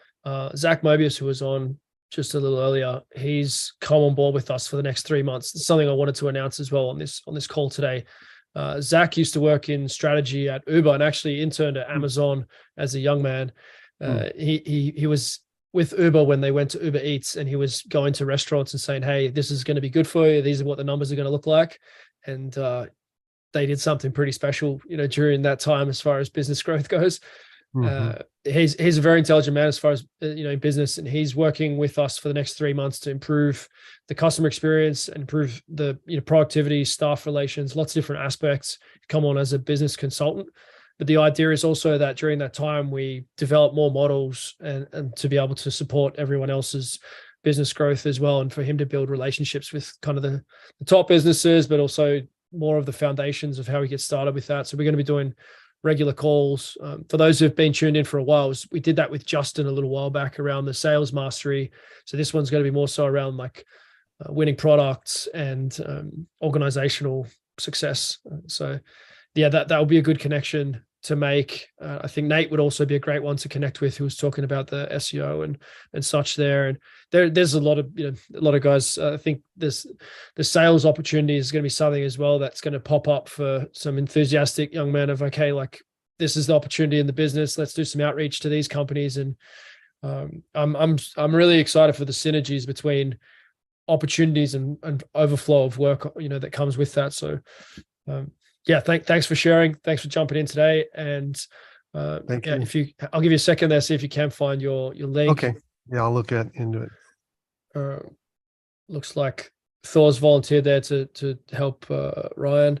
Zach Mobius, who was on just a little earlier, he's come on board with us for the next 3 months. It's something I wanted to announce as well on this call today. Zach used to work in strategy at Uber and actually interned at Amazon as a young man. He was with Uber when they went to Uber Eats, and he was going to restaurants and saying, hey, this is going to be good for you. These are what the numbers are going to look like. And they did something pretty special, during that time as far as business growth goes. He's a very intelligent man as far as in business, and he's working with us for the next 3 months to improve the customer experience and improve the productivity, staff relations, lots of different aspects. Come on as a business consultant, but the idea is also that during that time we develop more models and to be able to support everyone else's business growth as well, and for him to build relationships with kind of the top businesses, but also more of the foundations of how we get started with that. So we're going to be doing regular calls. For those who've been tuned in for a while, we did that with Justin a little while back around the sales mastery. So this one's going to be more so around winning products and organizational success. So yeah, that will be a good connection to make. I think Nate would also be a great one to connect with, who was talking about the SEO and such there. And there's a lot of guys. I think the sales opportunity is going to be something as well that's going to pop up for some enthusiastic young men of, okay, this is the opportunity in the business. Let's do some outreach to these companies. And I'm really excited for the synergies between opportunities and overflow of work, that comes with that. So yeah, thanks for sharing. Thanks for jumping in today. And Thank you. I'll give you a second there, see if you can find your link. Okay. Yeah, I'll look into it. Looks like Thor's volunteered there to help Ryan.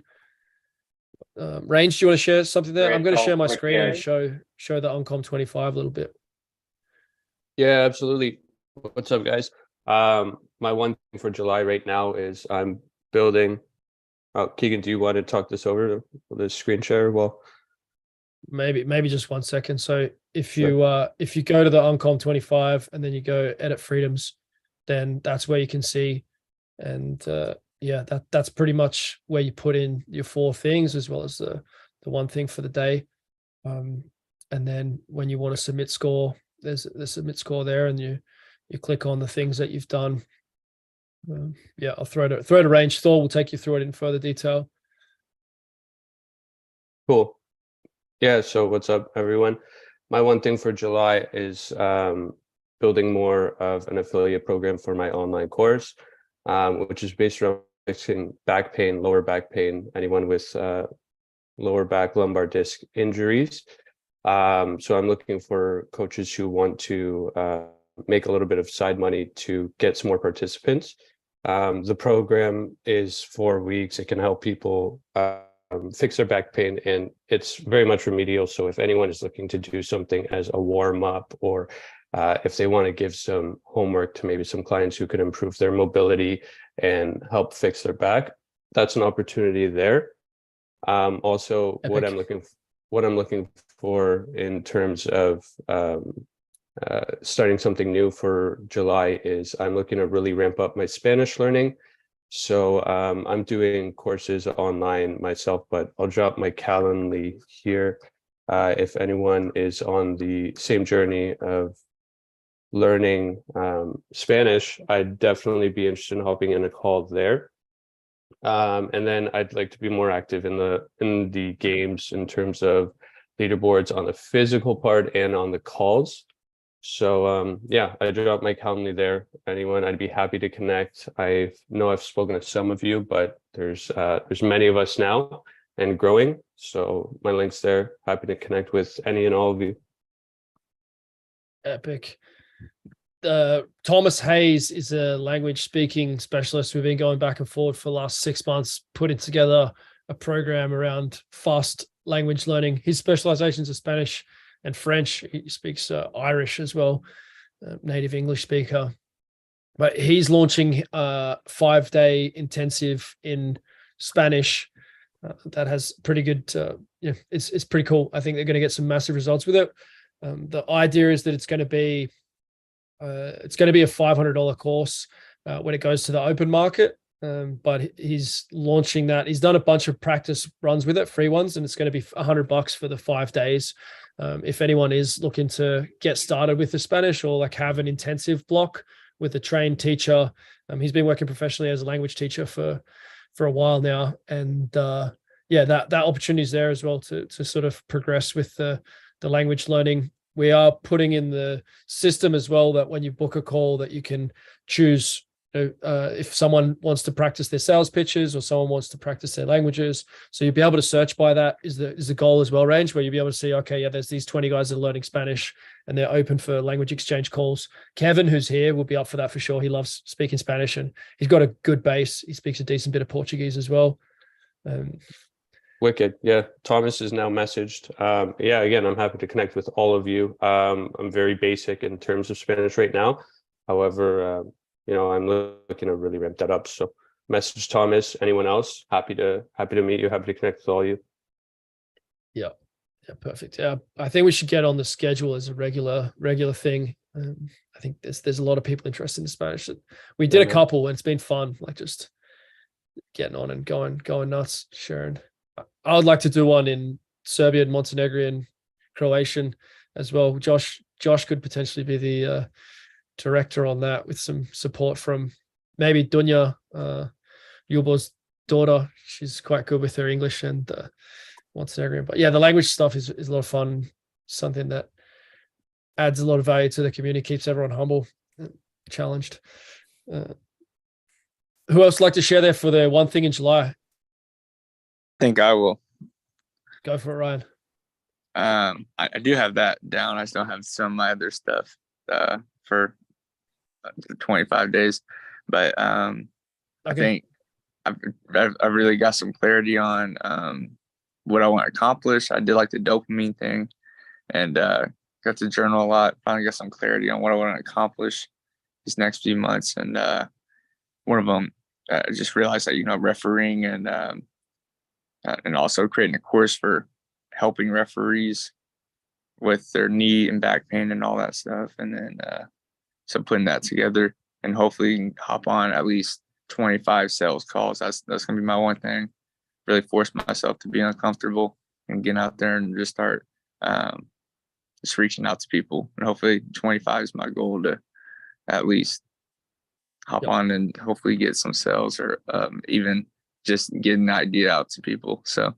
Range, do you want to share something there? I'm going to share my screen and show the Uncom 25 a little bit. Yeah, absolutely. What's up, guys? My one thing for July right now is I'm building. Keegan, do you want to talk this over to the screen share? Well, maybe just 1 second. So if you go to the Uncom 25 and then you go edit freedoms, then that's where you can see. And yeah, that's pretty much where you put in your 4 things as well as the one thing for the day. And then when you want to submit score, there's the submit score there, and you click on the things that you've done. Yeah, I'll throw it a range. Thor will take you through it in further detail. Cool. Yeah, so what's up, everyone? My one thing for July is building more of an affiliate program for my online course, which is based around fixing back pain, lower back pain, anyone with lower back lumbar disc injuries. So I'm looking for coaches who want to make a little bit of side money to get some more participants. The program is 4 weeks. It can help people fix their back pain, and it's very much remedial. So if anyone is looking to do something as a warm up, or if they want to give some homework to maybe some clients who could improve their mobility and help fix their back, that's an opportunity there. Also, Epic. what I'm looking for in terms of starting something new for July is I'm looking to really ramp up my Spanish learning. So I'm doing courses online myself, but I'll drop my Calendly here. If anyone is on the same journey of learning Spanish, I'd definitely be interested in hopping in a call there. And then I'd like to be more active in the games in terms of leaderboards on the physical part and on the calls. So yeah, I dropped my Calendly there. Anyone, I'd be happy to connect. I know I've spoken to some of you, but there's many of us now and growing. So my link's there. Happy to connect with any and all of you. Epic. Thomas Hayes is a language speaking specialist. We've been going back and forward for the last 6 months, putting together a program around fast language learning. His specializations are Spanish and French. He speaks Irish as well, native English speaker. But he's launching a 5-day intensive in Spanish that has pretty good, it's pretty cool. I think they're going to get some massive results with it. The idea is that it's going to be a $500 course when it goes to the open market. But he's launching that. He's done a bunch of practice runs with it, free ones, and it's going to be $100 for the 5 days. If anyone is looking to get started with the Spanish or like have an intensive block with a trained teacher, he's been working professionally as a language teacher for a while now. And yeah, that opportunity is there as well to sort of progress with the language learning. We are putting in the system as well that when you book a call that you can choose if someone wants to practice their sales pitches or someone wants to practice their languages. So you'll be able to search by that is the goal as well, Range, where you'll be able to see, okay, yeah, there's these 20 guys that are learning Spanish and they're open for language exchange calls. Kevin, who's here, will be up for that for sure. He loves speaking Spanish and he's got a good base. He speaks a decent bit of Portuguese as well. Wicked. Yeah. Thomas is now messaged. Yeah, again, I'm happy to connect with all of you. I'm very basic in terms of Spanish right now. However, I'm looking to really ramp that up. So message Thomas, anyone else, happy to meet you, happy to connect with all of you. Yeah. Yeah. Perfect. Yeah. I think we should get on the schedule as a regular thing. I think there's a lot of people interested in Spanish. We did a couple and it's been fun, like just getting on and going nuts, sharing. I would like to do one in Serbian, Montenegrin, Croatian as well. Josh could potentially be the director on that with some support from maybe Dunja, Yubo's daughter. She's quite good with her English and Montenegrin. But yeah, the language stuff is a lot of fun. Something that adds a lot of value to the community, keeps everyone humble, challenged. Who else would like to share there for the one thing in July? I think I will. Go for it, Ryan. I do have that down. I still have some of my other stuff for 25 days, but I think I've really got some clarity on what I want to accomplish. I did like the dopamine thing, and got to journal a lot. Finally got some clarity on what I want to accomplish these next few months, and one of them I just realized that refereeing and also creating a course for helping referees with their knee and back pain and all that stuff. And then, so putting that together and hopefully hop on at least 25 sales calls. That's gonna be my one thing. Really force myself to be uncomfortable and get out there and just start just reaching out to people. And hopefully 25 is my goal, to at least hop on and hopefully get some sales, or even just get an idea out to people. So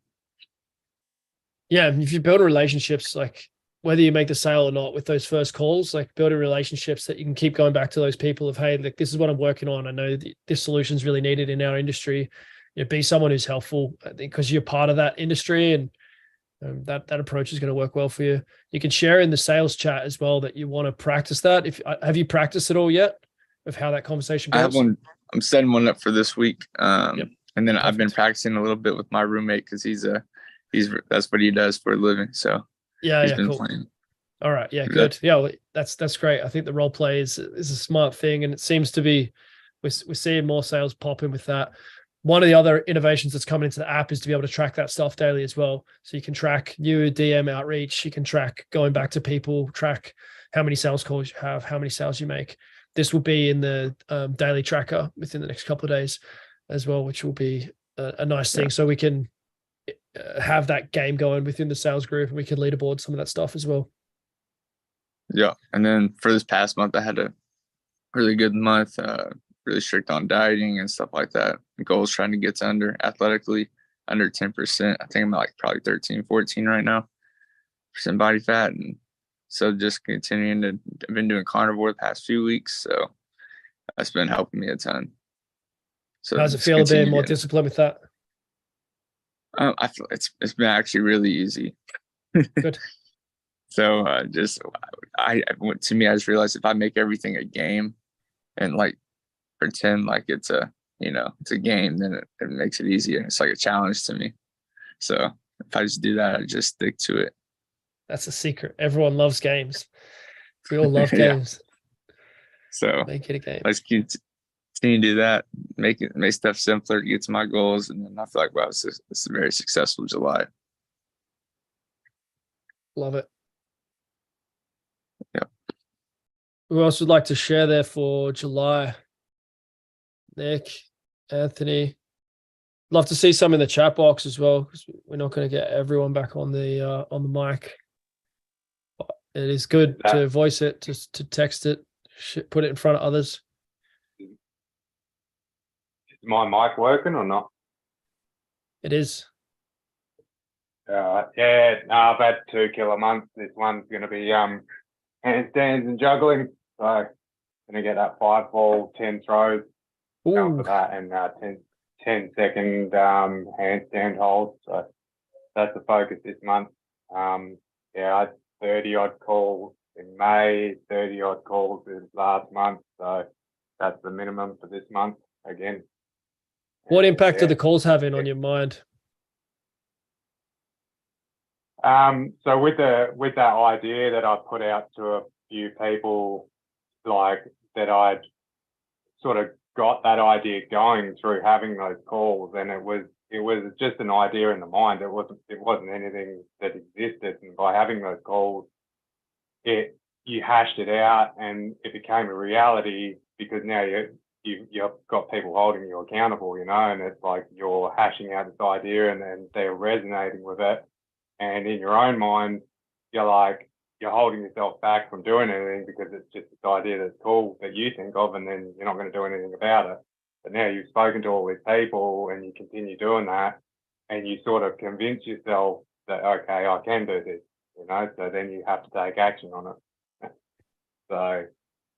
yeah, if you build relationships, like whether you make the sale or not with those first calls, like building relationships that you can keep going back to those people of, hey, like this is what I'm working on. I know this solution is really needed in our industry. You know, be someone who's helpful, I think, because you're part of that industry, and that approach is going to work well for you. You can share in the sales chat as well that you want to practice that. Have you practiced it all yet of how that conversation goes? I have one. I'm setting one up for this week. And then I've been practicing a little bit with my roommate, because he's that's what he does for a living. So he's been cool. playing. All right. Yeah, good. Yeah, well, that's great. I think the role play is a smart thing, and it seems to be we're seeing more sales pop in with that. One of the other innovations that's coming into the app is to be able to track that stuff daily as well. So you can track new DM outreach, you can track going back to people, track how many sales calls you have, how many sales you make. This will be in the daily tracker within the next couple of days as well, which will be a nice thing. So we can have that game going within the sales group, and we can leaderboard some of that stuff as well. Yeah. And then for this past month, I had a really good month, really strict on dieting and stuff like that. The goal is trying to get to athletically under 10%. I think I'm at like probably 13, 14 right now, % body fat. And so just continuing I've been doing carnivore the past few weeks. So that's been helping me a ton. So how's it feel being more disciplined with that? I feel it's been actually really easy. Good. So to me, I just realized if I make everything a game and like pretend like it's a game, then it makes it easier. It's like a challenge to me. So if I just do that, I just stick to it. That's a secret. Everyone loves games. We all love games. So make it a game. Let's continue to do that. Make stuff simpler to get to my goals, and then I feel like wow, it's a very successful July. Love it. Yeah. Who else would like to share there for July? Nick, Anthony. Love to see some in the chat box as well, because we're not going to get everyone back on the mic. But it is good to voice it, to text it, put it in front of others. Is my mic working or not? It is. Yeah, no, I've had 2 killer months. This one's going to be handstands and juggling. So I'm going to get that 5 ball, 10 throws. For that, and 10-second handstand holds. So that's the focus this month. I had 30 odd calls in May, 30 odd calls in last month. So that's the minimum for this month again. What impact do the calls having on your mind? So with that idea that I put out to a few people, like that I'd sort of got that idea going through having those calls, and it was just an idea in the mind. It wasn't anything that existed, and by having those calls, you hashed it out and it became a reality, because now you've got people holding you accountable, and it's like you're hashing out this idea and they're resonating with it, and in your own mind you're holding yourself back from doing anything because it's just this idea that's cool that you think of, and then you're not going to do anything about it. But now you've spoken to all these people and you continue doing that, and you sort of convince yourself that, okay, I can do this, so then you have to take action on it. So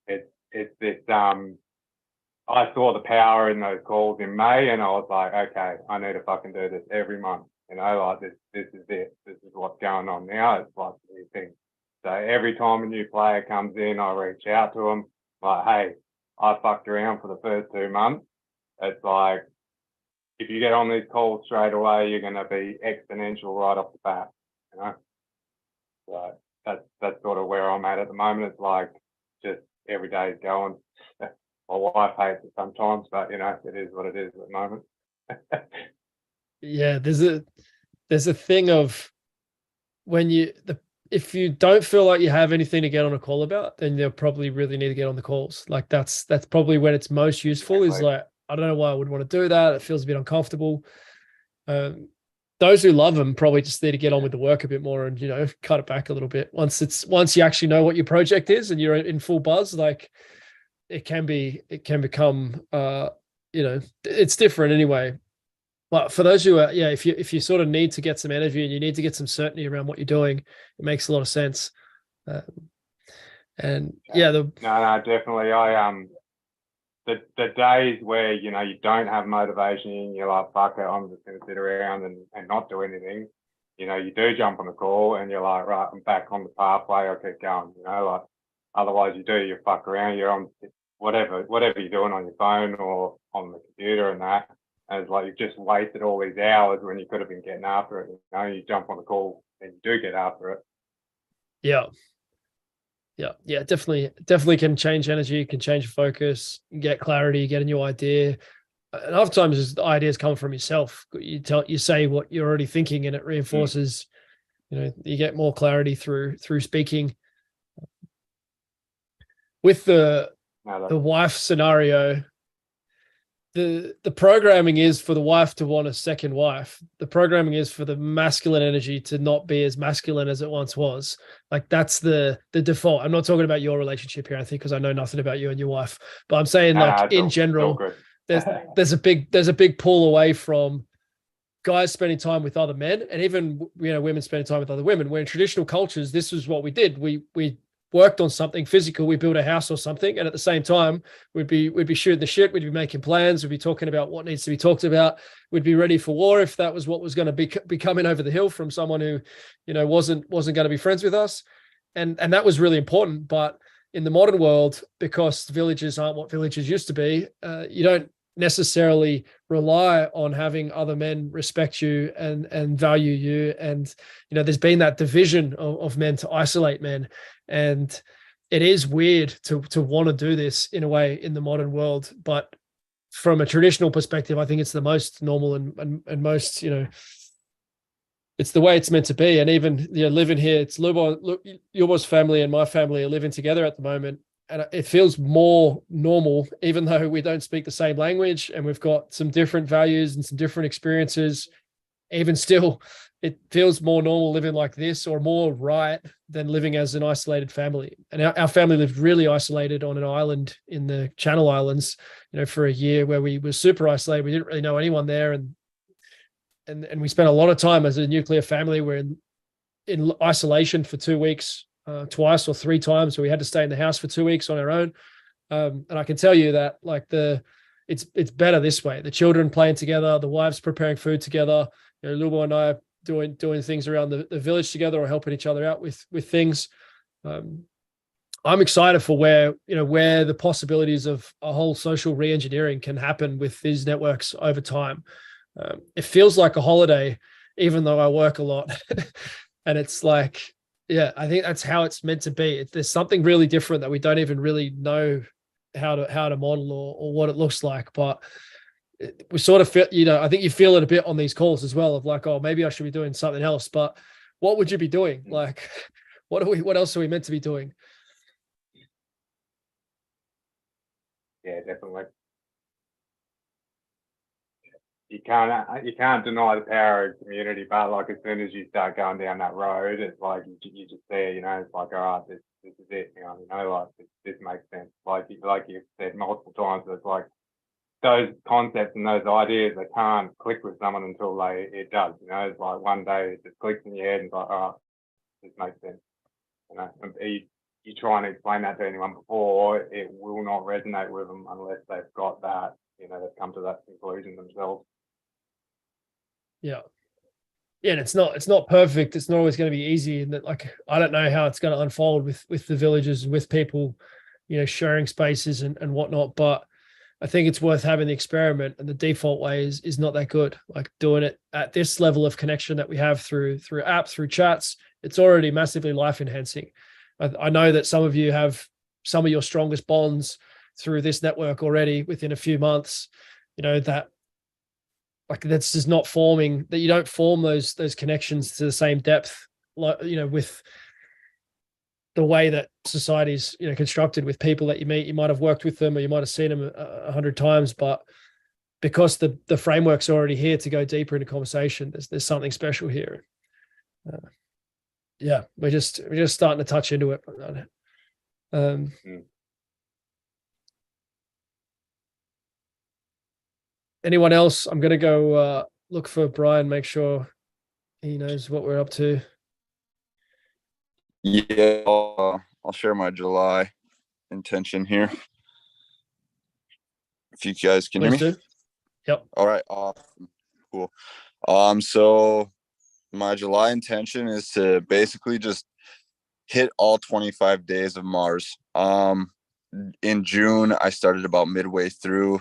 it's this, I saw the power in those calls in May, and I was like, okay, I need to fucking do this every month. Like this is it. This is what's going on now. It's like a new thing. So every time a new player comes in, I reach out to them like, hey, I fucked around for the first 2 months. It's like, if you get on these calls straight away, you're going to be exponential right off the bat, So that's sort of where I'm at the moment. It's like just every day is going. My wife hates it sometimes, but it is what it is at the moment. Yeah, there's a thing of when if you don't feel like you have anything to get on a call about, then you'll probably really need to get on the calls. Like that's probably when it's most useful, is like I don't know why I would want to do that. It feels a bit uncomfortable. Those who love them probably just need to get on with the work a bit more and, cut it back a little bit. Once you actually know what your project is and you're in full buzz, like it can become, it's different anyway. But for those who are, if you sort of need to get some energy and you need to get some certainty around what you're doing, it makes a lot of sense. No, definitely. The days where, you don't have motivation and you're like, fuck it, I'm just going to sit around and not do anything. You do jump on the call and you're like, right, I'm back on the pathway, I'll keep going, like, otherwise you fuck around, you're on whatever you're doing on your phone or on the computer and that. And it's like you've just wasted all these hours when you could have been getting after it. You jump on the call and you do get after it. Yeah, definitely can change energy, can change focus, get clarity, get a new idea. And oftentimes the ideas come from yourself. You say what you're already thinking, and it reinforces. You get more clarity through speaking. With the wife scenario, the programming is for the wife to want a second wife. The programming is for the masculine energy to not be as masculine as it once was. Like that's the default. I'm not talking about your relationship here, I think, because I know nothing about you and your wife. But I'm saying, like, in general, there's a big pull away from guys spending time with other men, and even women spending time with other women. Where in traditional cultures, this is what we did. We worked on something physical, we built a house or something, and at the same time we'd be shooting the shit, we'd be making plans, we'd be talking about what needs to be talked about, we'd be ready for war if that was what was going to be coming over the hill from someone who wasn't going to be friends with us, and that was really important. But in the modern world, because villages aren't what villages used to be, you don't necessarily rely on having other men respect you and value you, and there's been that division of men to isolate men. And it is weird to want to do this in a way in the modern world. But from a traditional perspective, I think it's the most normal and most, it's the way it's meant to be. And even, living here, it's Lubo's family and my family are living together at the moment. And it feels more normal, even though we don't speak the same language and we've got some different values and some different experiences. Even still, it feels more normal living like this, or more right, than living as an isolated family. And our family lived really isolated on an island in the Channel Islands, for a year, where we were super isolated. We didn't really know anyone there. And we spent a lot of time as a nuclear family. We're in isolation for 2 weeks, twice or 3 times. So we had to stay in the house for 2 weeks on our own. And I can tell you that, like, it's better this way. The children playing together, the wives preparing food together, Lubo and I doing things around the village together, or helping each other out with things. I'm excited for where the possibilities of a whole social re-engineering can happen with these networks over time. It feels like a holiday, even though I work a lot. And it's like, I think that's how it's meant to be. There's something really different that we don't even really know how to model or what it looks like. But we sort of feel, I think you feel it a bit on these calls as well, of like, oh, maybe I should be doing something else. But what would you be doing? Like, what else are we meant to be doing? Yeah, definitely. You can't deny the power of community, but like, as soon as you start going down that road, it's like you just there, it's like, all right, this is it, like this makes sense. Like you said multiple times, it's like those concepts and those ideas, they can't click with someone until it does. It's like one day it just clicks in your head and it's like, oh, this makes sense. You try and explain that to anyone before, it will not resonate with them unless they've got that, they've come to that conclusion themselves. Yeah, and it's not perfect. It's not always going to be easy, and that, like, I don't know how it's going to unfold with the villages, with people, sharing spaces and whatnot. But I think it's worth having the experiment, and the default way is not that good. Like, doing it at this level of connection that we have through apps, through chats, it's already massively life enhancing. I know that some of you have some of your strongest bonds through this network already within a few months. That, like, that's just not forming, that you don't form those connections to the same depth, like, with the way that society's, constructed, with people that you meet. You might have worked with them, or you might have seen them 100 times, but because the framework's already here to go deeper into conversation. There's something special here. Yeah, we're just starting to touch into it. Anyone else? I'm gonna go look for Brian, make sure he knows what we're up to. Yeah, I'll share my July intention here. If you guys can hear me. Yep. All right. Awesome. Cool. So my July intention is to basically just hit all 25 days of Mars. In June, I started about midway through.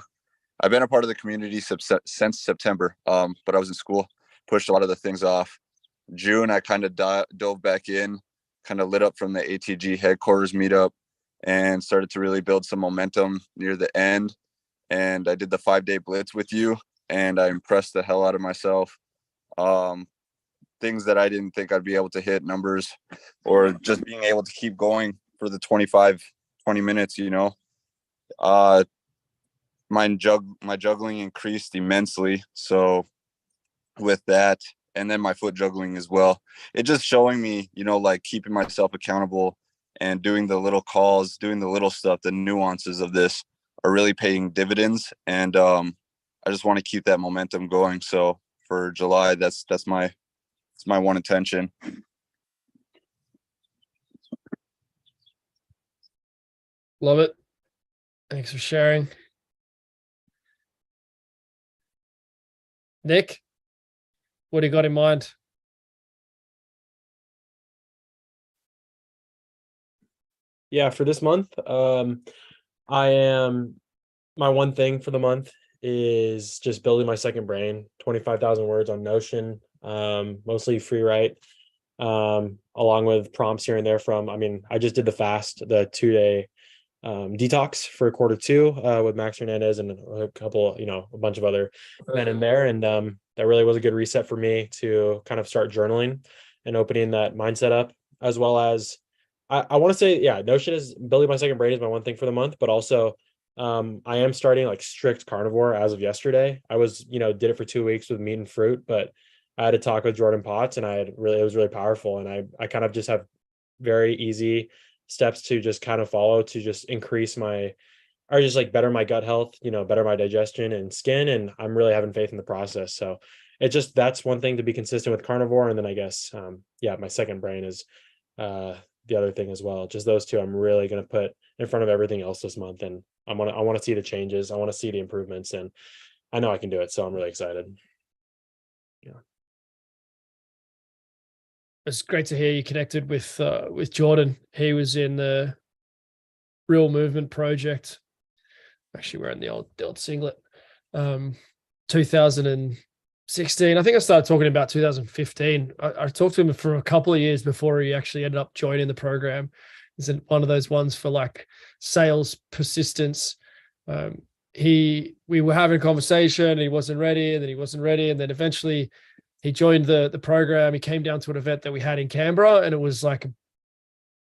I've been a part of the community since September, but I was in school, pushed a lot of the things off. June, I kind of dove back in, kind of lit up from the ATG headquarters meetup and started to really build some momentum near the end. And I did the 5-day blitz with you, and I impressed the hell out of myself. Things that I didn't think I'd be able to hit, numbers, or just being able to keep going for the 20 minutes, you know. My juggling increased immensely. So with that, and then my foot juggling as well, it just showing me, you know, like keeping myself accountable and doing the little calls, doing the little stuff, the nuances of this are really paying dividends. And I just want to keep that momentum going. So for July, that's my one intention. Love it. Thanks for sharing. Nick, what do you got in mind? Yeah, for this month, my one thing for the month is just building my second brain, 25,000 words on Notion, mostly free write, along with prompts here and there from, I just did the 2-day detox for Q2 with Max Hernandez and a couple, a bunch of other men in there. And that really was a good reset for me to kind of start journaling and opening that mindset up, as well as I want to say, yeah, Notion is building my second brain is my one thing for the month, but also I am starting like strict carnivore as of yesterday. I was, did it for 2 weeks with meat and fruit, but I had a talk with Jordan Potts and it was really powerful. And I kind of just have very easy steps to just kind of follow to just increase just like better my gut health, better my digestion and skin. And I'm really having faith in the process. So that's one thing to be consistent with carnivore. And then I guess, my second brain is the other thing as well. Just those two I'm really going to put in front of everything else this month. And I want to see the changes. I want to see the improvements, and I know I can do it. So I'm really excited. Yeah. It's great to hear you connected with Jordan. He was in the Real Movement Project. Actually, wearing the old singlet. 2016. I think I started talking about 2015. I talked to him for a couple of years before he actually ended up joining the program. It's one of those ones for like sales persistence. We were having a conversation and he wasn't ready, and then he wasn't ready, and then eventually he joined the program. He came down to an event that we had in Canberra, and it was like a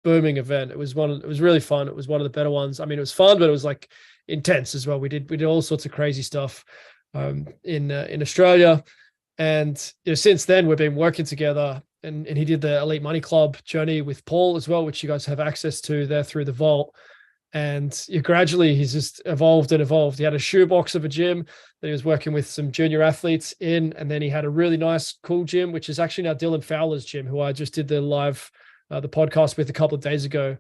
booming event. It was really fun. It was one of the better ones. It was fun, but it was like intense as well. We did all sorts of crazy stuff in Australia, and since then we've been working together. And he did the Elite Money Club journey with Paul as well, which you guys have access to there through the vault. And gradually he's just evolved and evolved. He had a shoebox of a gym that he was working with some junior athletes in. And then he had a really nice, cool gym, which is actually now Dylan Fowler's gym, who I just did the live, the podcast with a couple of days ago.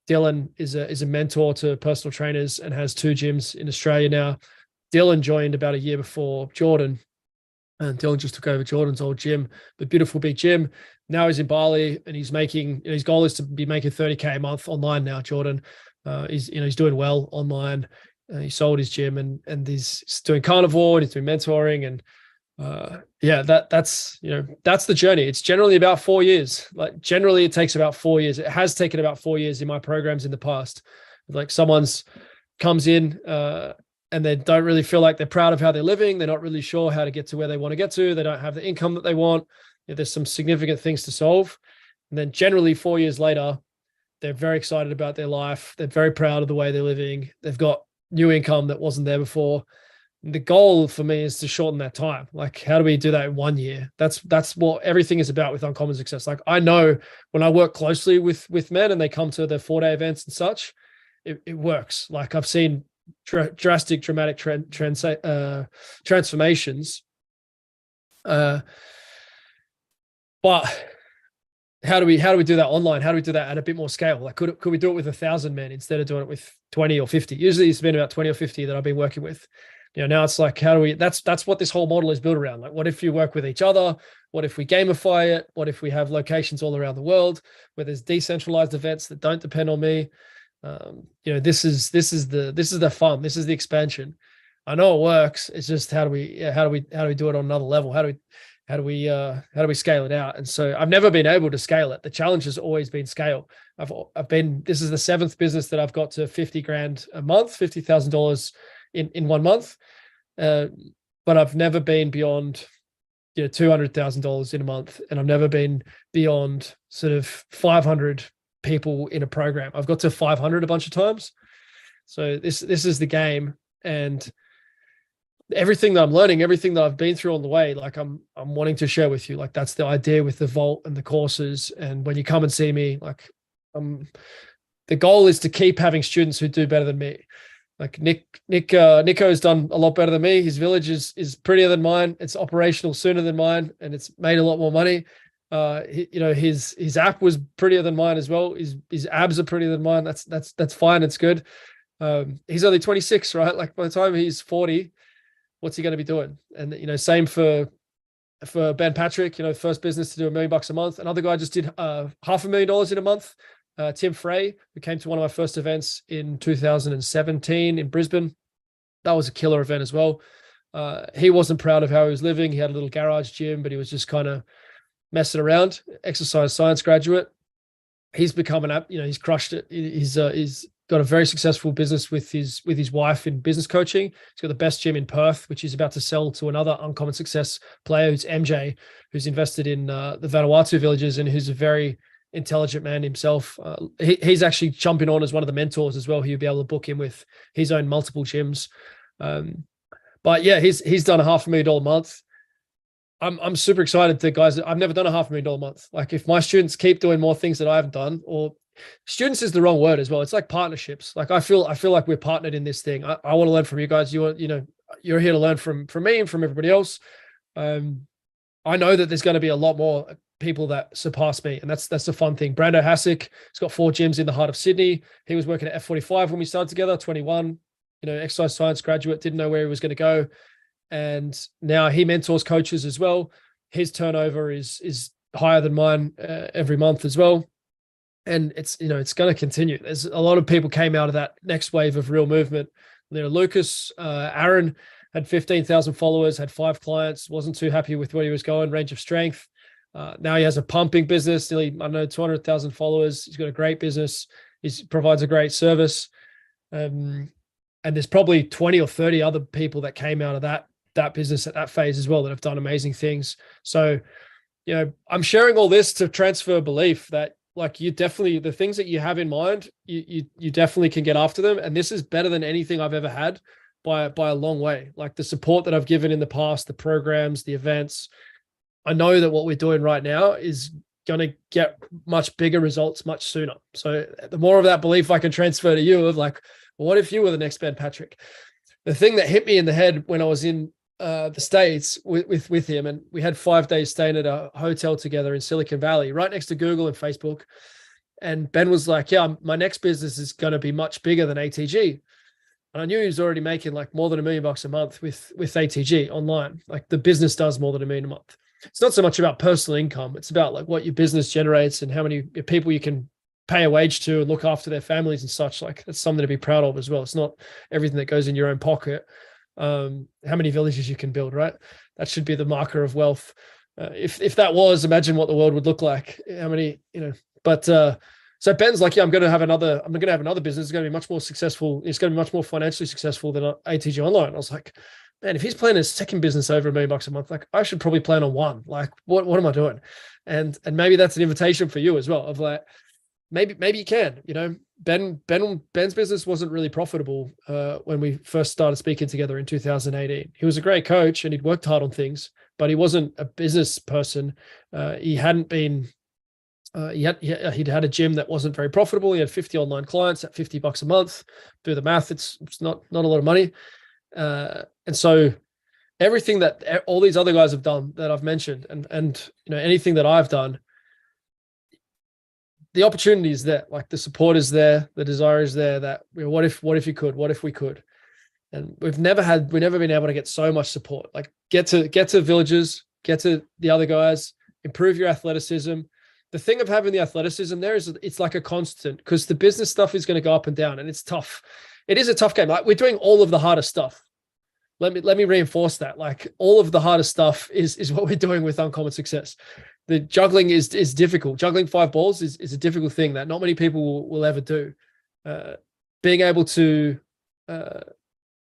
Dylan is a mentor to personal trainers and has 2 gyms in Australia now. Dylan joined about a year before Jordan. And Dylan just took over Jordan's old gym, the beautiful big gym. Now he's in Bali, and he's making, his goal is to be making 30K a month online now, Jordan. He's doing well online. He sold his gym and he's doing carnivore, and he's doing mentoring. And that's the journey. It's generally about 4 years. Like generally it takes about 4 years. It has taken about 4 years in my programs in the past. Like someone's comes in, and they don't really feel like they're proud of how they're living. They're not really sure how to get to where they want to get to. They don't have the income that they want. There's some significant things to solve. And then generally 4 years later, they're very excited about their life. They're very proud of the way they're living. They've got new income that wasn't there before. the goal for me is to shorten that time. Like, how do we do that in 1 year? That's what everything is about with Uncommon Success. Like, I know when I work closely with men and they come to their 4-day events and such, it works. Like, I've seen drastic, dramatic transformations. But how do we do that online? How do we do that at a bit more scale? Like, could we do it with 1,000 men instead of doing it with 20 or 50? Usually it's been about 20 or 50 that I've been working with. Now it's like, how do we, that's what this whole model is built around. Like, what if you work with each other? What if we gamify it? What if we have locations all around the world where there's decentralized events that don't depend on me? This is the fun. This is the expansion. I know it works. It's just, how do we do it on another level? How do we scale it out? And so I've never been able to scale it. The challenge has always been scale. This is the 7th business that I've got to 50 grand a month, $50,000 in 1 month. But I've never been beyond, $200,000 in a month. And I've never been beyond sort of 500 people in a program. I've got to 500 a bunch of times. So this is the game. And everything that I'm learning, everything that I've been through on the way, like I'm wanting to share with you. Like, that's the idea with the Vault and the courses. And when you come and see me, like, the goal is to keep having students who do better than me. Like Nico's done a lot better than me. His village is prettier than mine. It's operational sooner than mine, and it's made a lot more money. His app was prettier than mine as well. His abs are prettier than mine. That's fine. It's good. He's only 26, right? Like, by the time he's 40, what's he going to be doing? And same for Ben Patrick. First business to do $1 million a month. Another guy just did $500,000 in a month. Tim Frey, who came to one of my first events in 2017 in Brisbane. That was a killer event as well. He wasn't proud of how he was living. He had a little garage gym, but he was just kind of messing around. Exercise science graduate. He's become he's crushed it. He's got a very successful business with his wife in business coaching. He's got the best gym in Perth, which he's about to sell to another Uncommon Success player, who's MJ, who's invested in the Vanuatu villages and who's a very intelligent man himself. He's actually jumping on as one of the mentors as well. He'll be able to book him with his own multiple gyms. But yeah, he's done $500,000 a month. I'm super excited that, guys, I've never done $500,000 a month. Like, if my students keep doing more things that I haven't done, or students is the wrong word as well. It's like partnerships. Like, I feel like we're partnered in this thing. I want to learn from you guys. You're here to learn from me and from everybody else. I know that there's going to be a lot more people that surpass me, and that's the fun thing. Brando Hassick has got 4 gyms in the heart of Sydney. He was working at F45 when we started together, 21, exercise science graduate, didn't know where he was going to go. And now he mentors coaches as well. His turnover is higher than mine every month as well. And it's going to continue. There's a lot of people came out of that next wave of real movement. Lucas, Aaron had 15,000 followers, had 5 clients, wasn't too happy with where he was going, range of strength. Now he has a pumping business, nearly, 200,000 followers. He's got a great business. He provides a great service. And there's probably 20 or 30 other people that came out of that business at that phase as well that have done amazing things. So, I'm sharing all this to transfer belief that, like, you definitely, the things that you have in mind, you definitely can get after them. And this is better than anything I've ever had by a long way. Like, the support that I've given in the past, the programs, the events, I know that what we're doing right now is going to get much bigger results much sooner. So the more of that belief I can transfer to you of, like, well, what if you were the next Ben Patrick? The thing that hit me in the head when I was in the States with him, and we had 5 days staying at a hotel together in Silicon Valley, right next to Google and Facebook. And Ben was like, yeah, my next business is going to be much bigger than ATG. And I knew he was already making like more than $1 million a month with ATG online. Like, the business does more than $1 million a month. It's not so much about personal income. It's about, like, what your business generates and how many people you can pay a wage to and look after their families and such. Like, that's something to be proud of as well. It's not everything that goes in your own pocket. How many villages you can build, right? That should be the marker of wealth. If that was, imagine what the world would look like. How many, but so Ben's like, yeah, I'm going to have another business. It's going to be much more successful. It's going to be much more financially successful than ATG Online. I was like, man, if he's planning a second business over $1 million a month, like, I should probably plan on one. Like, what am I doing? And maybe that's an invitation for you as well, of like, maybe you can. You know, Ben's business wasn't really profitable when we first started speaking together in 2018. He was a great coach and he'd worked hard on things, but he wasn't a business person. He hadn't been. He'd had a gym that wasn't very profitable. He had 50 online clients at $50 a month. Do the math; it's not a lot of money. And so everything that all these other guys have done that I've mentioned, and you know, anything that I've done, the opportunity is there. Like the support is there, the desire is there. That, you know, what if you could? What if we could? And we've never been able to get so much support. Like get to villages, get to the other guys, improve your athleticism. The thing of having the athleticism there is it's like a constant, because the business stuff is going to go up and down, and it's tough. It is a tough game. Like we're doing all of the hardest stuff. Let me reinforce that. Like all of the hardest stuff is what we're doing with Uncommon Success. The juggling is difficult. Juggling 5 balls is a difficult thing that not many people will ever do. Being able to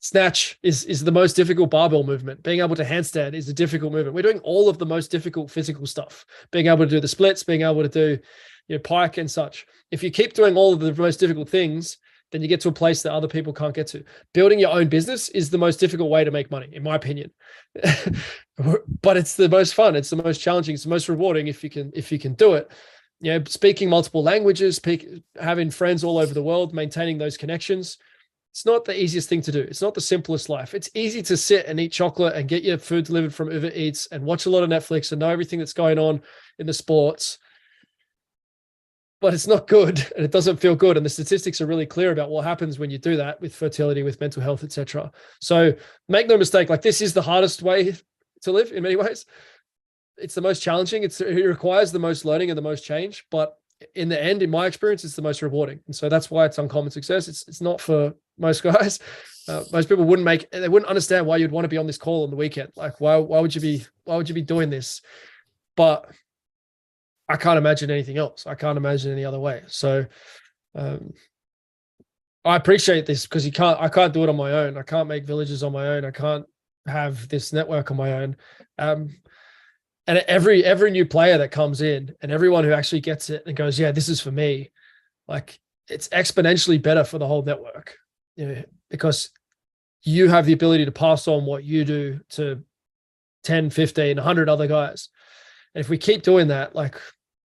snatch is the most difficult barbell movement. Being able to handstand is a difficult movement. We're doing all of the most difficult physical stuff. Being able to do the splits, being able to do, you know, pike and such. If you keep doing all of the most difficult things, then you get to a place that other people can't get to. Building your own business is the most difficult way to make money, in my opinion. But it's the most fun. It's the most challenging. It's the most rewarding if you can do it. You know, speaking multiple languages, having friends all over the world, maintaining those connections. It's not the easiest thing to do. It's not the simplest life. It's easy to sit and eat chocolate and get your food delivered from Uber Eats and watch a lot of Netflix and know everything that's going on in the sports. But it's not good, and it doesn't feel good. And the statistics are really clear about what happens when you do that with fertility, with mental health, etc. So make no mistake, like this is the hardest way to live in many ways. It's the most challenging. It requires the most learning and the most change. But in the end, in my experience, it's the most rewarding. And so that's why it's Uncommon Success. It's not for most guys. Most people wouldn't understand why you'd want to be on this call on the weekend. Like, why would you be doing this? But I can't imagine anything else. I can't imagine any other way. So I appreciate this, because I can't do it on my own. I can't make villages on my own. I can't have this network on my own. And every new player that comes in, and everyone who actually gets it and goes, yeah, this is for me, like it's exponentially better for the whole network, you know, because you have the ability to pass on what you do to 10, 15, 100 other guys. And if we keep doing that, like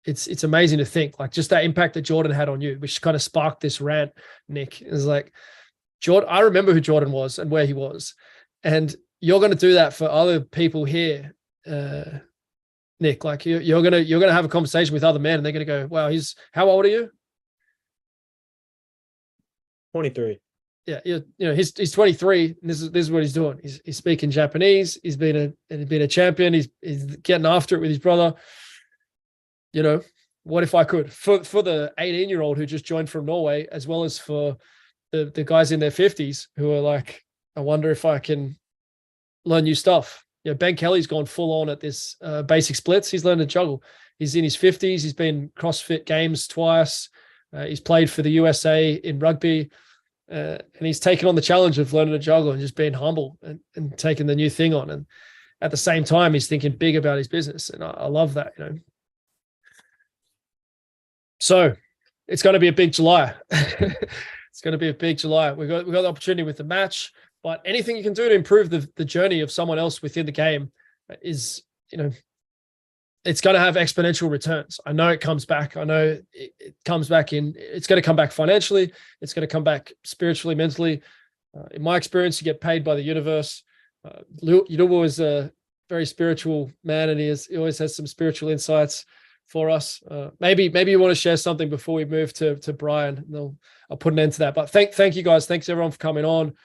it's amazing to think, like just that impact that Jordan had on you, which kind of sparked this rant, Nick, is like, Jordan, I remember who Jordan was and where he was. And you're going to do that for other people here, Nick. Like you're gonna have a conversation with other men, and they're gonna go, "Wow, how old are you?" 23. Yeah, he's 23, and this is what he's doing. He's speaking Japanese. He's been a champion. He's getting after it with his brother. You know, what if I could for the 18-year-old who just joined from Norway, as well as for the guys in their 50s who are like, I wonder if I can learn new stuff. You know, Ben Kelly's gone full on at this basic splits. He's learned to juggle. He's in his 50s. He's been CrossFit Games twice. He's played for the USA in rugby. And he's taken on the challenge of learning to juggle and just being humble and taking the new thing on. And at the same time, he's thinking big about his business. And I love that, you know. So it's going to be a big July. It's going to be a big July. We've got the opportunity with the match. But anything you can do to improve the journey of someone else within the game is, you know, it's going to have exponential returns. I know it comes back. I know it comes back it's going to come back financially. It's going to come back spiritually, mentally. In my experience, you get paid by the universe. Yudobo is a very spiritual man, and he always has some spiritual insights for us. Maybe you want to share something before we move to Brian. I'll put an end to that. But thank you guys. Thanks everyone for coming on.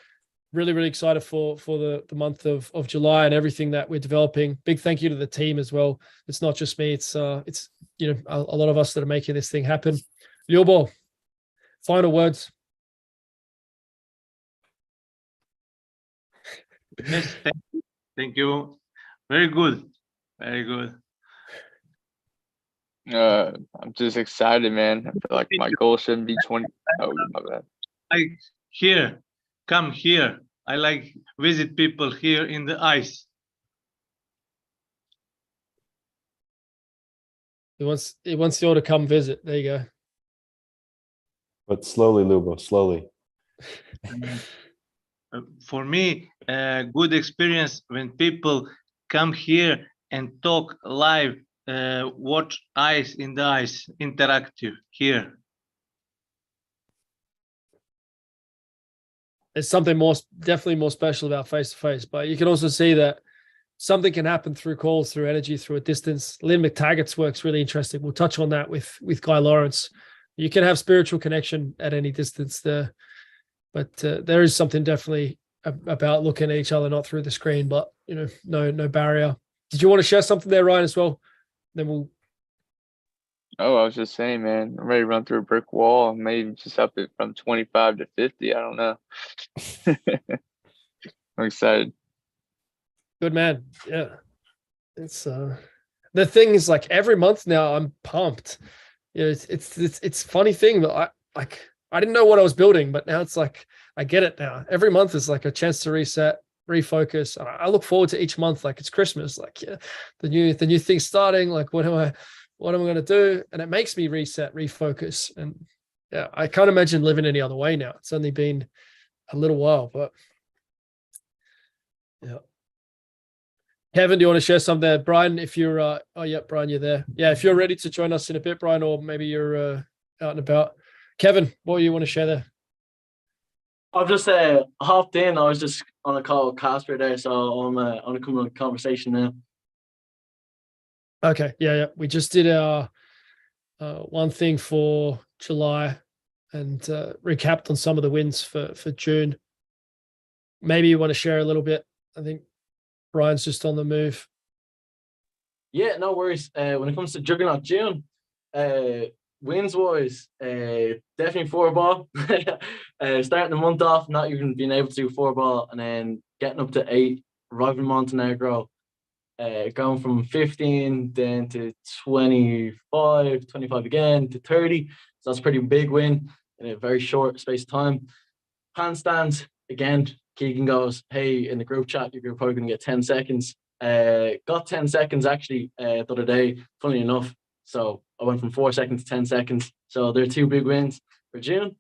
Really, really excited for the month of July and everything that we're developing. Big thank you to the team as well. It's not just me. It's you know, a lot of us that are making this thing happen. Ljobo, final words. Yes, thank you. Very good. Very good. I'm just excited, man. I feel like my goal shouldn't be 20. Oh, my bad. Like here. Come here. I like visit people here in the ice. He wants you all to come visit. There you go. But slowly, Lubo, slowly. For me, good experience when people come here and talk live, watch eyes in the eyes, interactive here. There's something definitely more special about face-to-face, but you can also see that something can happen through calls, through energy, through a distance. Lynn McTaggart's work's really interesting. We'll touch on that with Guy Lawrence. You can have spiritual connection at any distance there, but there is something definitely about looking at each other, not through the screen, but no barrier. Did you want to share something there, Ryan, as well? Then we'll. Oh, I was just saying, man, I'm ready to run through a brick wall. Maybe just up it from 25 to 50. I don't know. I'm excited. Good man. Yeah. It's the thing is, like, every month now I'm pumped. It's funny thing that I didn't know what I was building, but now it's like I get it now. Every month is like a chance to reset, refocus. I look forward to each month like it's Christmas. Like, yeah, the new thing starting. Like, what am I going to do? And it makes me reset, refocus. And yeah, I can't imagine living any other way now. It's only been a little while, but yeah. Kevin, do you want to share something there? Brian, if you're, oh yeah, Brian, you're there. Yeah, if you're ready to join us in a bit, Brian, or maybe you're out and about. Kevin, what do you want to share there? I've just hopped in. I was just on a call with Casper there, so I'm on a coming conversation now. Okay, yeah. We just did our one thing for July and recapped on some of the wins for June. Maybe you want to share a little bit. I think Brian's just on the move. Yeah, no worries. When it comes to Juggernaut June, wins wise, definitely 4-ball. Starting the month off, not even being able to do 4-ball, and then getting up to 8, arriving Montenegro, going from 15 then to 25 again to 30. So that's a pretty big win in a very short space of time. Handstands, again, Keegan goes, hey, in the group chat, you're probably going to get 10 seconds. Got 10 seconds actually the other day, funny enough. So I went from 4 seconds to 10 seconds. So they're 2 big wins for June.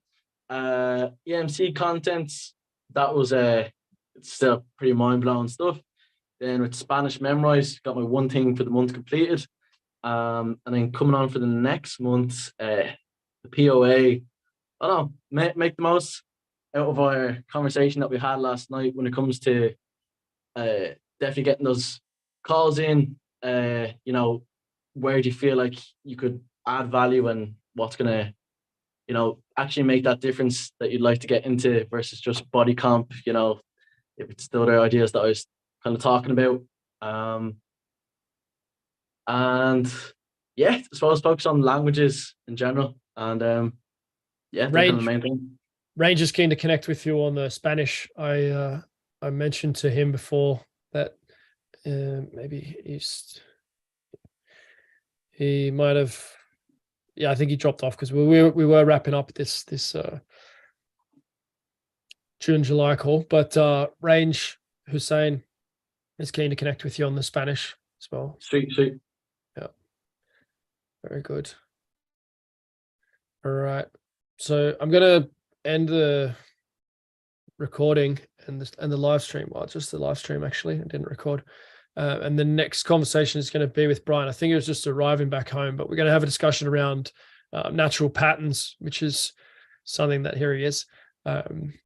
EMC contents, that was it's still pretty mind-blowing stuff. Then with Spanish Memorize, got my one thing for the month completed. And then coming on for the next month, the POA, I don't know, make the most out of our conversation that we had last night when it comes to definitely getting those calls in. Where do you feel like you could add value and what's going to, actually make that difference that you'd like to get into versus just body comp, if it's still the ideas that I was kind of talking about. And yeah, I suppose focus on languages in general. And yeah, that's kind of the main thing. Range is keen to connect with you on the Spanish. I mentioned to him before that maybe he might have, I think he dropped off because we were wrapping up this June, July call. But Range Hussein is keen to connect with you on the Spanish as well. Sweet. Yeah, very good. All right, so I'm gonna end the recording and the live stream. Well, just the live stream actually. I didn't record. And the next conversation is going to be with Brian. I think it was just arriving back home, but we're going to have a discussion around natural patterns, which is something that here he is.